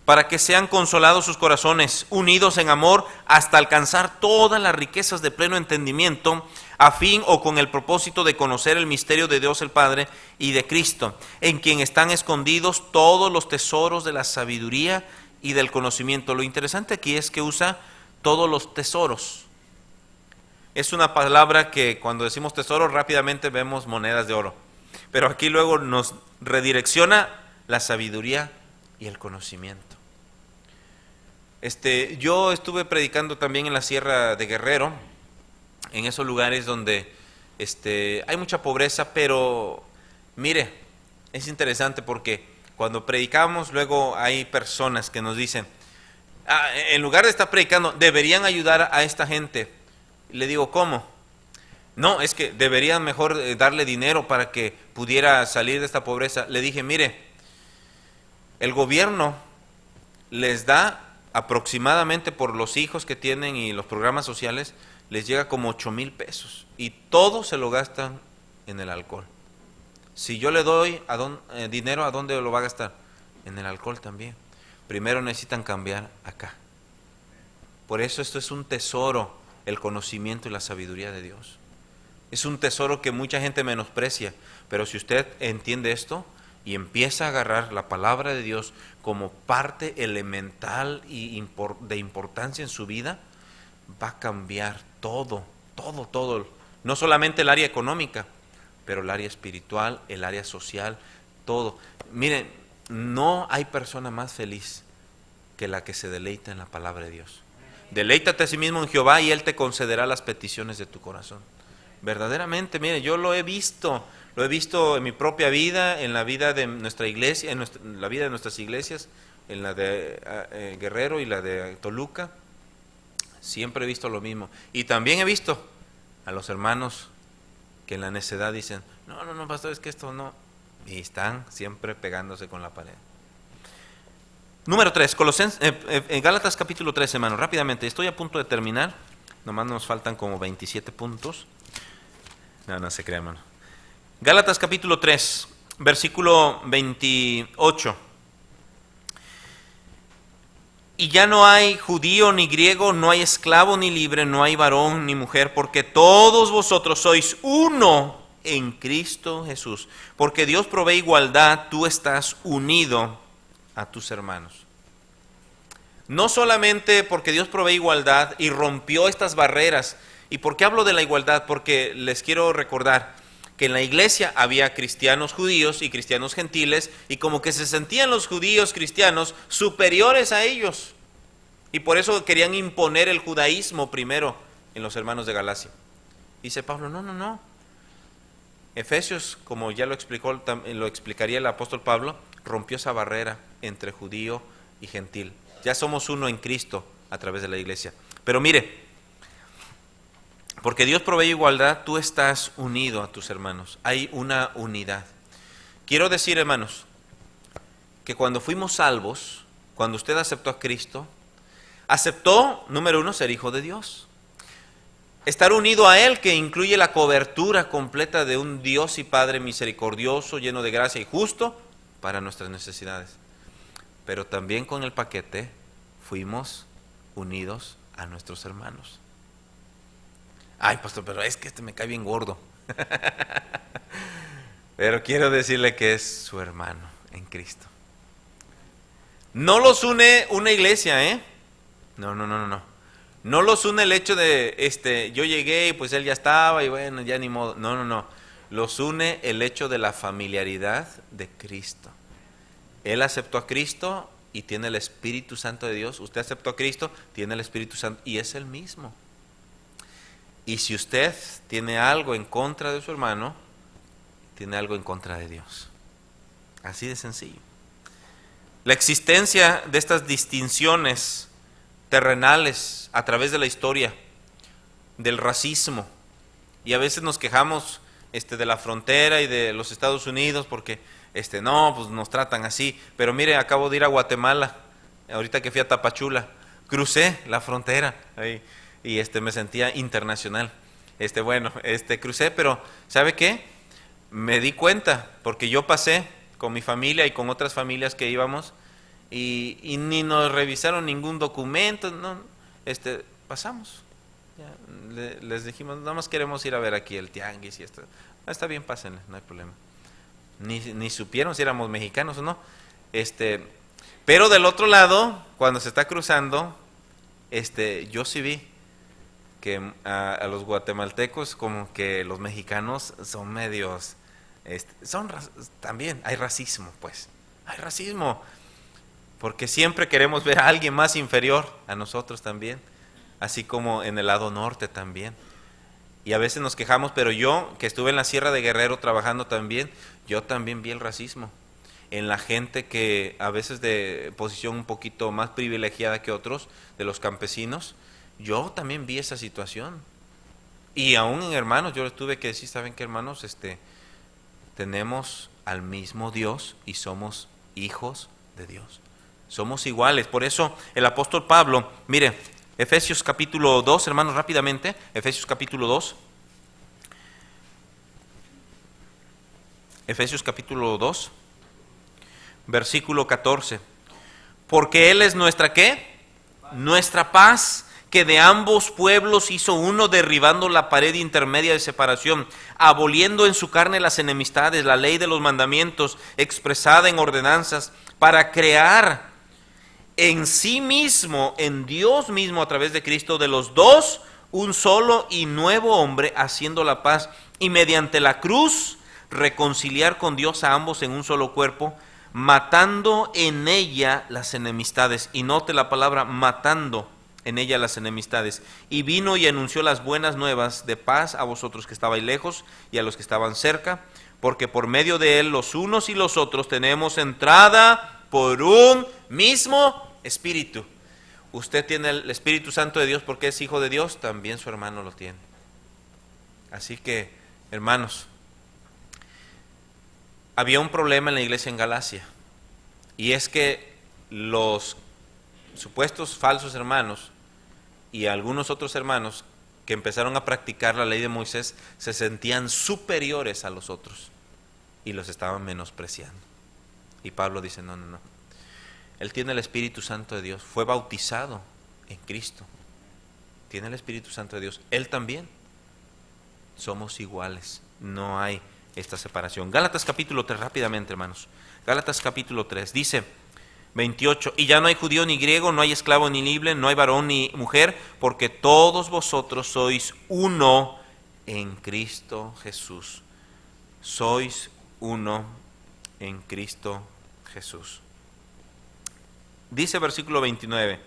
para que sean consolados sus corazones, unidos en amor, hasta alcanzar todas las riquezas de pleno entendimiento, a fin o con el propósito de conocer el misterio de Dios el Padre y de Cristo, en quien están escondidos todos los tesoros de la sabiduría y del conocimiento. Lo interesante aquí es que usa todos los tesoros. Es una palabra que cuando decimos tesoro rápidamente vemos monedas de oro, pero aquí luego nos redirecciona la sabiduría y el conocimiento. Yo estuve predicando también en la Sierra de Guerrero, en esos lugares donde hay mucha pobreza, pero mire, es interesante porque cuando predicamos luego hay personas que nos dicen, en lugar de estar predicando, deberían ayudar a esta gente. Le digo, ¿cómo? No, es que deberían mejor darle dinero para que pudiera salir de esta pobreza. Le dije, mire, el gobierno les da aproximadamente por los hijos que tienen y los programas sociales, les llega como 8,000 pesos y todo se lo gastan en el alcohol. Si yo le doy dinero, ¿a dónde lo va a gastar? En el alcohol también. Primero necesitan cambiar acá. Por eso esto es un tesoro, el conocimiento y la sabiduría de Dios. Es un tesoro que mucha gente menosprecia, pero si usted entiende esto y empieza a agarrar la palabra de Dios como parte elemental y de importancia en su vida, va a cambiar todo. No solamente el área económica, pero el área espiritual, el área social, todo. Miren, no hay persona más feliz que la que se deleita en la palabra de Dios. Deleítate a sí mismo en Jehová y Él te concederá las peticiones de tu corazón. Verdaderamente, mire, yo lo he visto en mi propia vida, en la vida de nuestra iglesia, en la vida de nuestras iglesias, en la de Guerrero y la de Toluca. Siempre he visto lo mismo. Y también he visto a los hermanos que en la necedad dicen, no, pastor, es que esto no. Y están siempre pegándose con la pared. Número 3, Gálatas capítulo 3, hermano, rápidamente, estoy a punto de terminar, nomás nos faltan como 27 puntos. No se crea, hermano. Gálatas capítulo 3, versículo 28. Y ya no hay judío ni griego, no hay esclavo ni libre, no hay varón ni mujer, porque todos vosotros sois uno en Cristo Jesús. Porque Dios provee igualdad, tú estás unido a tus hermanos. No solamente porque Dios provee igualdad y rompió estas barreras. ¿Y por qué hablo de la igualdad? Porque les quiero recordar que en la iglesia había cristianos judíos y cristianos gentiles, y como que se sentían los judíos cristianos superiores a ellos. Y por eso querían imponer el judaísmo primero en los hermanos de Galacia. Dice Pablo, no. Efesios, como ya lo explicaría el apóstol Pablo, rompió esa barrera entre judío y gentil. Ya somos uno en Cristo a través de la iglesia. Pero mire, porque Dios provee igualdad, tú estás unido a tus hermanos. Hay una unidad. Quiero decir, hermanos, que cuando fuimos salvos, cuando usted aceptó a Cristo, aceptó, número 1, ser hijo de Dios. Estar unido a Él, que incluye la cobertura completa de un Dios y Padre misericordioso, lleno de gracia y justo para nuestras necesidades. Pero también con el paquete fuimos unidos a nuestros hermanos. Ay, pastor, pero es que este me cae bien gordo. Pero quiero decirle que es su hermano en Cristo. No los une una iglesia, ¿eh? No. No los une el hecho de, yo llegué y pues él ya estaba y bueno, ya ni modo. No. Los une el hecho de la familiaridad de Cristo. Él aceptó a Cristo y tiene el Espíritu Santo de Dios. Usted aceptó a Cristo, tiene el Espíritu Santo y es el mismo. Y si usted tiene algo en contra de su hermano, tiene algo en contra de Dios. Así de sencillo. La existencia de estas distinciones terrenales a través de la historia, del racismo, y a veces nos quejamos de la frontera y de los Estados Unidos porque pues nos tratan así. Pero mire, acabo de ir a Guatemala, ahorita que fui a Tapachula, crucé la frontera ahí. Y me sentía internacional. Crucé, pero ¿sabe qué? Me di cuenta, porque yo pasé con mi familia y con otras familias que íbamos, y ni nos revisaron ningún documento, no, pasamos. Ya, les dijimos, nada más queremos ir a ver aquí el tianguis y esto. Está bien, pásenle, no hay problema. Ni supieron si éramos mexicanos o no. Pero del otro lado, cuando se está cruzando, yo sí vi que a los guatemaltecos, como que los mexicanos son medios, también hay racismo, pues, hay racismo, porque siempre queremos ver a alguien más inferior a nosotros también, así como en el lado norte también, y a veces nos quejamos, pero yo, que estuve en la Sierra de Guerrero trabajando también, yo también vi el racismo en la gente que a veces de posición un poquito más privilegiada que otros, de los campesinos. Yo también vi esa situación. Y aún en hermanos, yo les tuve que decir, ¿saben qué, hermanos? Tenemos al mismo Dios y somos hijos de Dios. Somos iguales. Por eso el apóstol Pablo, mire, Efesios capítulo 2, hermanos, rápidamente. Efesios capítulo 2. Efesios capítulo 2, versículo 14. Porque Él es nuestra, ¿qué? Nuestra paz, que de ambos pueblos hizo uno, derribando la pared intermedia de separación, aboliendo en su carne las enemistades, la ley de los mandamientos expresada en ordenanzas, para crear en sí mismo, en Dios mismo, a través de Cristo, de los dos, un solo y nuevo hombre, haciendo la paz, y mediante la cruz reconciliar con Dios a ambos en un solo cuerpo, matando en ella las enemistades. Y note la palabra matando en ella las enemistades. Y vino y anunció las buenas nuevas de paz a vosotros que estabais lejos y a los que estaban cerca, porque por medio de él los unos y los otros tenemos entrada por un mismo Espíritu. Usted tiene el Espíritu Santo de Dios porque es hijo de Dios, también su hermano lo tiene. Así que, hermanos, había un problema en la iglesia en Galacia, y es que los supuestos falsos hermanos y algunos otros hermanos que empezaron a practicar la ley de Moisés se sentían superiores a los otros y los estaban menospreciando. Y Pablo dice, no. Él tiene el Espíritu Santo de Dios, fue bautizado en Cristo, tiene el Espíritu Santo de Dios, él también. Somos iguales, no hay esta separación. Gálatas capítulo 3, rápidamente, hermanos. Gálatas capítulo 3, dice 28, y ya no hay judío ni griego, no hay esclavo ni libre, no hay varón ni mujer, porque todos vosotros sois uno en Cristo Jesús. Sois uno en Cristo Jesús. Dice versículo 29,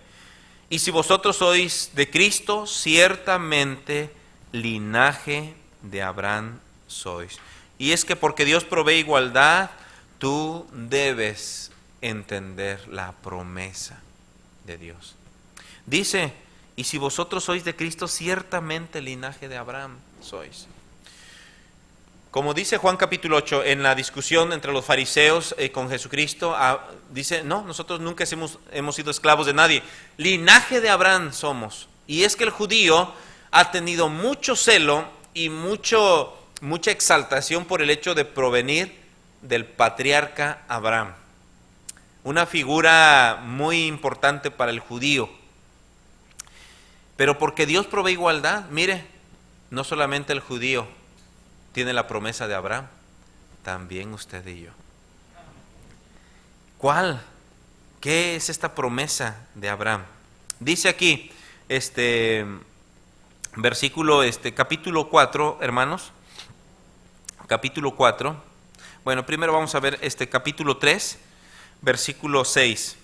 y si vosotros sois de Cristo, ciertamente linaje de Abraham sois. Y es que porque Dios provee igualdad, tú debes entender la promesa de Dios. Dice, y si vosotros sois de Cristo, ciertamente linaje de Abraham sois. Como dice Juan capítulo 8, en la discusión entre los fariseos con Jesucristo, dice, no, nosotros nunca hemos sido esclavos de nadie. Linaje de Abraham somos. Y es que el judío ha tenido mucho celo y mucha exaltación por el hecho de provenir del patriarca Abraham, una figura muy importante para el judío. Pero porque Dios provee igualdad, mire, no solamente el judío tiene la promesa de Abraham, también usted y yo. ¿Cuál? ¿Qué es esta promesa de Abraham? Dice aquí, versículo, capítulo 4, hermanos, capítulo 4, bueno, primero vamos a ver capítulo 3, versículo 6,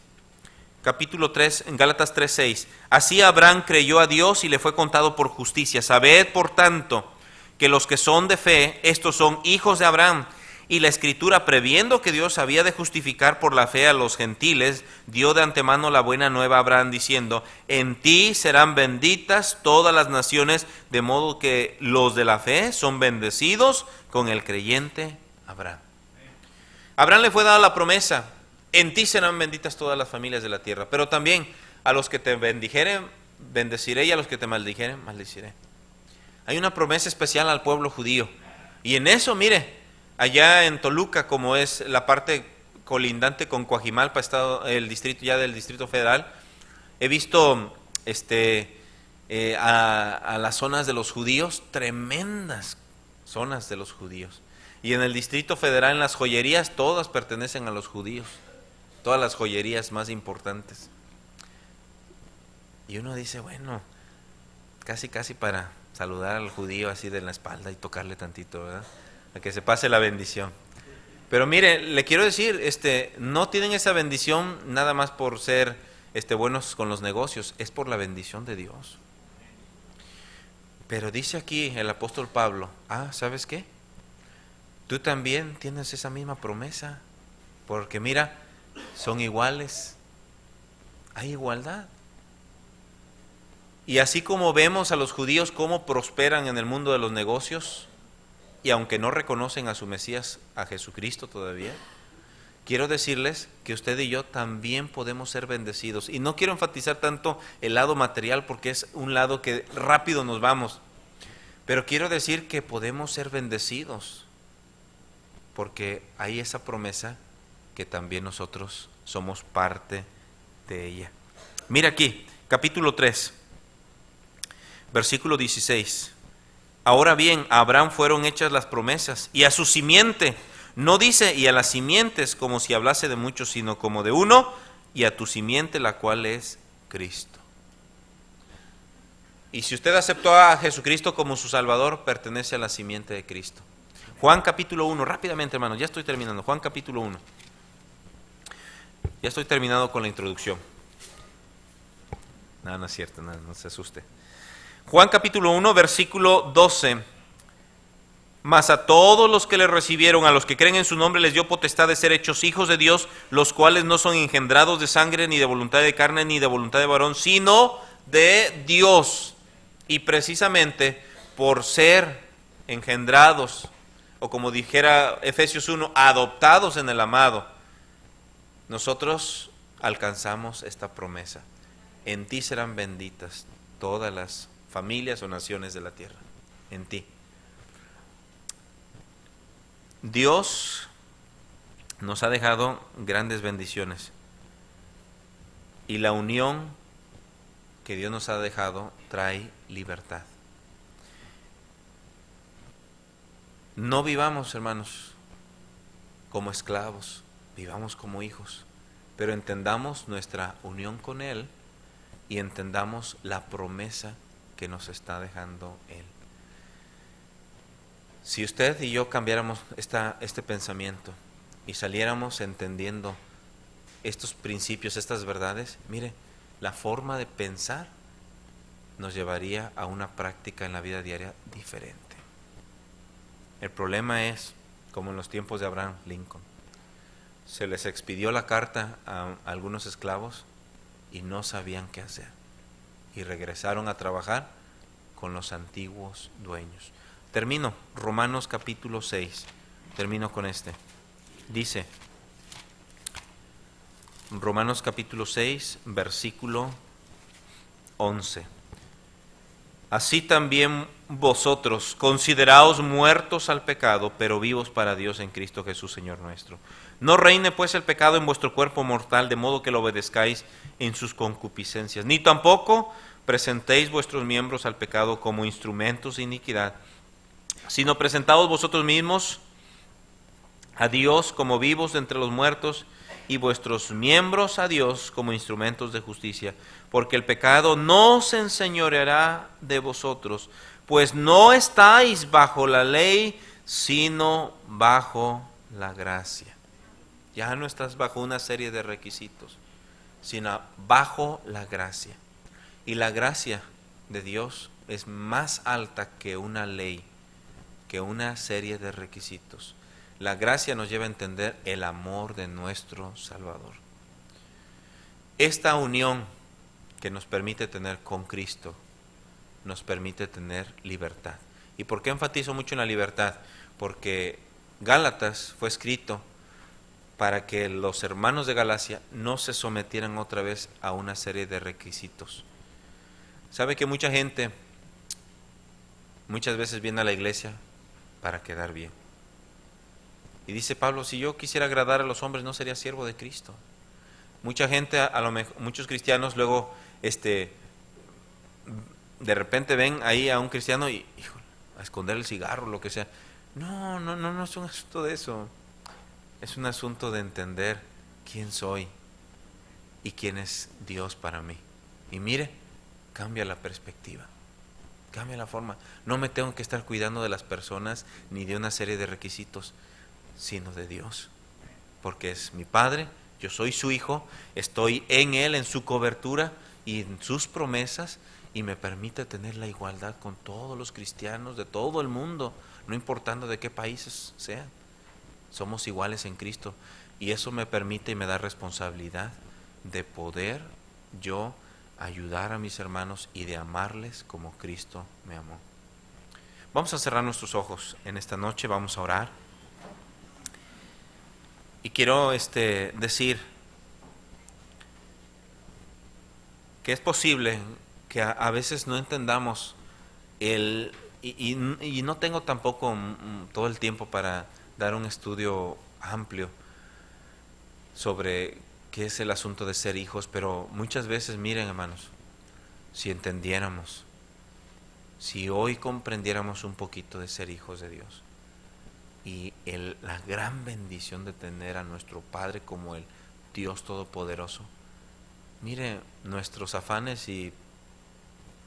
capítulo 3, en Gálatas 3, 6, así Abraham creyó a Dios y le fue contado por justicia. Sabed, por tanto, que los que son de fe, estos son hijos de Abraham. Y la Escritura, previendo que Dios había de justificar por la fe a los gentiles, dio de antemano la buena nueva a Abraham, diciendo, en ti serán benditas todas las naciones, de modo que los de la fe son bendecidos con el creyente Abraham. Abraham le fue dada la promesa, en ti serán benditas todas las familias de la tierra, pero también a los que te bendijeren, bendeciré, y a los que te maldijeren, maldeciré. Hay una promesa especial al pueblo judío, y en eso, mire, allá en Toluca, como es la parte colindante con Coajimalpa, estado el distrito ya del Distrito Federal, he visto a las zonas de los judíos, tremendas zonas de los judíos. Y en el Distrito Federal, en las joyerías, todas pertenecen a los judíos, todas las joyerías más importantes. Y uno dice, bueno, casi para saludar al judío así de la espalda y tocarle tantito, ¿verdad? A que se pase la bendición. Pero mire, le quiero decir, no tienen esa bendición nada más por ser buenos con los negocios, es por la bendición de Dios. Pero dice aquí el apóstol Pablo, ¿sabes qué? Tú también tienes esa misma promesa, porque mira, son iguales, hay igualdad. Y así como vemos a los judíos cómo prosperan en el mundo de los negocios, y aunque no reconocen a su Mesías, a Jesucristo todavía, quiero decirles que usted y yo también podemos ser bendecidos. Y no quiero enfatizar tanto el lado material porque es un lado que rápido nos vamos. Pero quiero decir que podemos ser bendecidos porque hay esa promesa que también nosotros somos parte de ella. Mira aquí, capítulo 3, versículo 16. Ahora bien, a Abraham fueron hechas las promesas y a su simiente. No dice y a las simientes como si hablase de muchos, sino como de uno, y a tu simiente, la cual es Cristo. Y si usted aceptó a Jesucristo como su Salvador, pertenece a la simiente de Cristo. Juan capítulo 1, rápidamente hermanos, ya estoy terminando. Juan capítulo 1. Ya estoy terminado con la introducción. No es cierto, no se asuste. Juan capítulo 1, versículo 12. Mas a todos los que le recibieron, a los que creen en su nombre, les dio potestad de ser hechos hijos de Dios, los cuales no son engendrados de sangre, ni de voluntad de carne, ni de voluntad de varón, sino de Dios. Y precisamente por ser engendrados, o como dijera Efesios 1, adoptados en el amado, nosotros alcanzamos esta promesa. En ti serán benditas todas las familias o naciones de la tierra. En ti. Dios nos ha dejado grandes bendiciones. Y la unión que Dios nos ha dejado trae libertad. No vivamos, hermanos, como esclavos, vivamos como hijos, pero entendamos nuestra unión con Él y entendamos la promesa que nos está dejando Él. Si usted y yo cambiáramos este pensamiento y saliéramos entendiendo estos principios, estas verdades, mire, la forma de pensar nos llevaría a una práctica en la vida diaria diferente. El problema es, como en los tiempos de Abraham Lincoln, se les expidió la carta a algunos esclavos y no sabían qué hacer. Y regresaron a trabajar con los antiguos dueños. Termino, Romanos capítulo 6, termino con este. Dice, Romanos capítulo 6, versículo 11. Así también vosotros, consideraos muertos al pecado, pero vivos para Dios en Cristo Jesús, Señor nuestro. No reine pues el pecado en vuestro cuerpo mortal, de modo que lo obedezcáis en sus concupiscencias. Ni tampoco presentéis vuestros miembros al pecado como instrumentos de iniquidad, sino presentaos vosotros mismos a Dios como vivos de entre los muertos, y vuestros miembros a Dios como instrumentos de justicia, porque el pecado no se enseñoreará de vosotros, pues no estáis bajo la ley, sino bajo la gracia. Ya no estás bajo una serie de requisitos, sino bajo la gracia. Y la gracia de Dios es más alta que una ley, que una serie de requisitos. La gracia nos lleva a entender el amor de nuestro Salvador. Esta unión que nos permite tener con Cristo, nos permite tener libertad. ¿Y por qué enfatizo mucho en la libertad? Porque Gálatas fue escrito para que los hermanos de Galacia no se sometieran otra vez a una serie de requisitos. ¿Sabe que mucha gente muchas veces viene a la iglesia para quedar bien? Y dice Pablo, si yo quisiera agradar a los hombres, no sería siervo de Cristo. Mucha gente, muchos cristianos luego, de repente ven ahí a un cristiano y, híjole, a esconder el cigarro, lo que sea. No es un asunto de eso. Es un asunto de entender quién soy y quién es Dios para mí. Y mire, cambia la perspectiva, cambia la forma. No me tengo que estar cuidando de las personas ni de una serie de requisitos, sino de Dios, porque es mi Padre, yo soy su hijo, estoy en Él, en su cobertura y en sus promesas, y me permite tener la igualdad con todos los cristianos de todo el mundo, no importando de qué países sean. Somos iguales en Cristo, y eso me permite y me da responsabilidad de poder yo ayudar a mis hermanos y de amarles como Cristo me amó. Vamos a cerrar nuestros ojos en esta noche, vamos a orar. Y quiero decir que es posible que a veces no entendamos y no tengo tampoco todo el tiempo para dar un estudio amplio sobre qué es el asunto de ser hijos, pero muchas veces, miren hermanos, si entendiéramos, si hoy comprendiéramos un poquito de ser hijos de Dios y la gran bendición de tener a nuestro Padre como el Dios Todopoderoso, mire, nuestros afanes y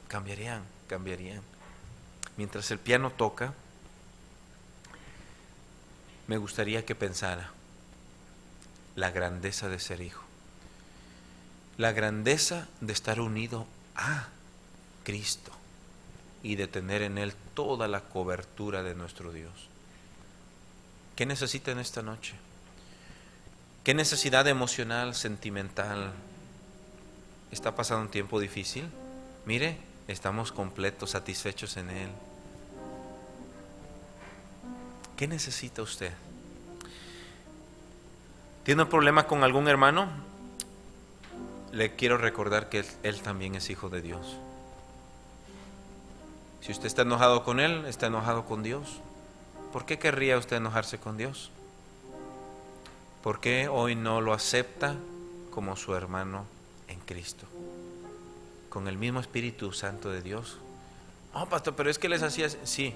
cambiarían. Mientras el piano toca, me gustaría que pensara la grandeza de ser hijo, la grandeza de estar unido a Cristo y de tener en Él toda la cobertura de nuestro Dios. ¿Qué necesitan esta noche? ¿Qué necesidad emocional, sentimental? ¿Está pasando un tiempo difícil? Mire, estamos completos, satisfechos en Él. ¿Qué necesita usted? ¿Tiene un problema con algún hermano? Le quiero recordar que él también es hijo de Dios. Si usted está enojado con Él, está enojado con Dios. ¿Por qué querría usted enojarse con Dios? ¿Por qué hoy no lo acepta como su hermano en Cristo? Con el mismo Espíritu Santo de Dios. Oh, pastor, pero es que les hacía... Sí,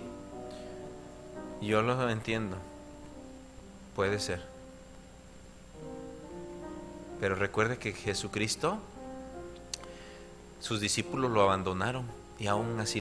yo lo entiendo. Puede ser. Pero recuerde que Jesucristo, sus discípulos lo abandonaron y aún así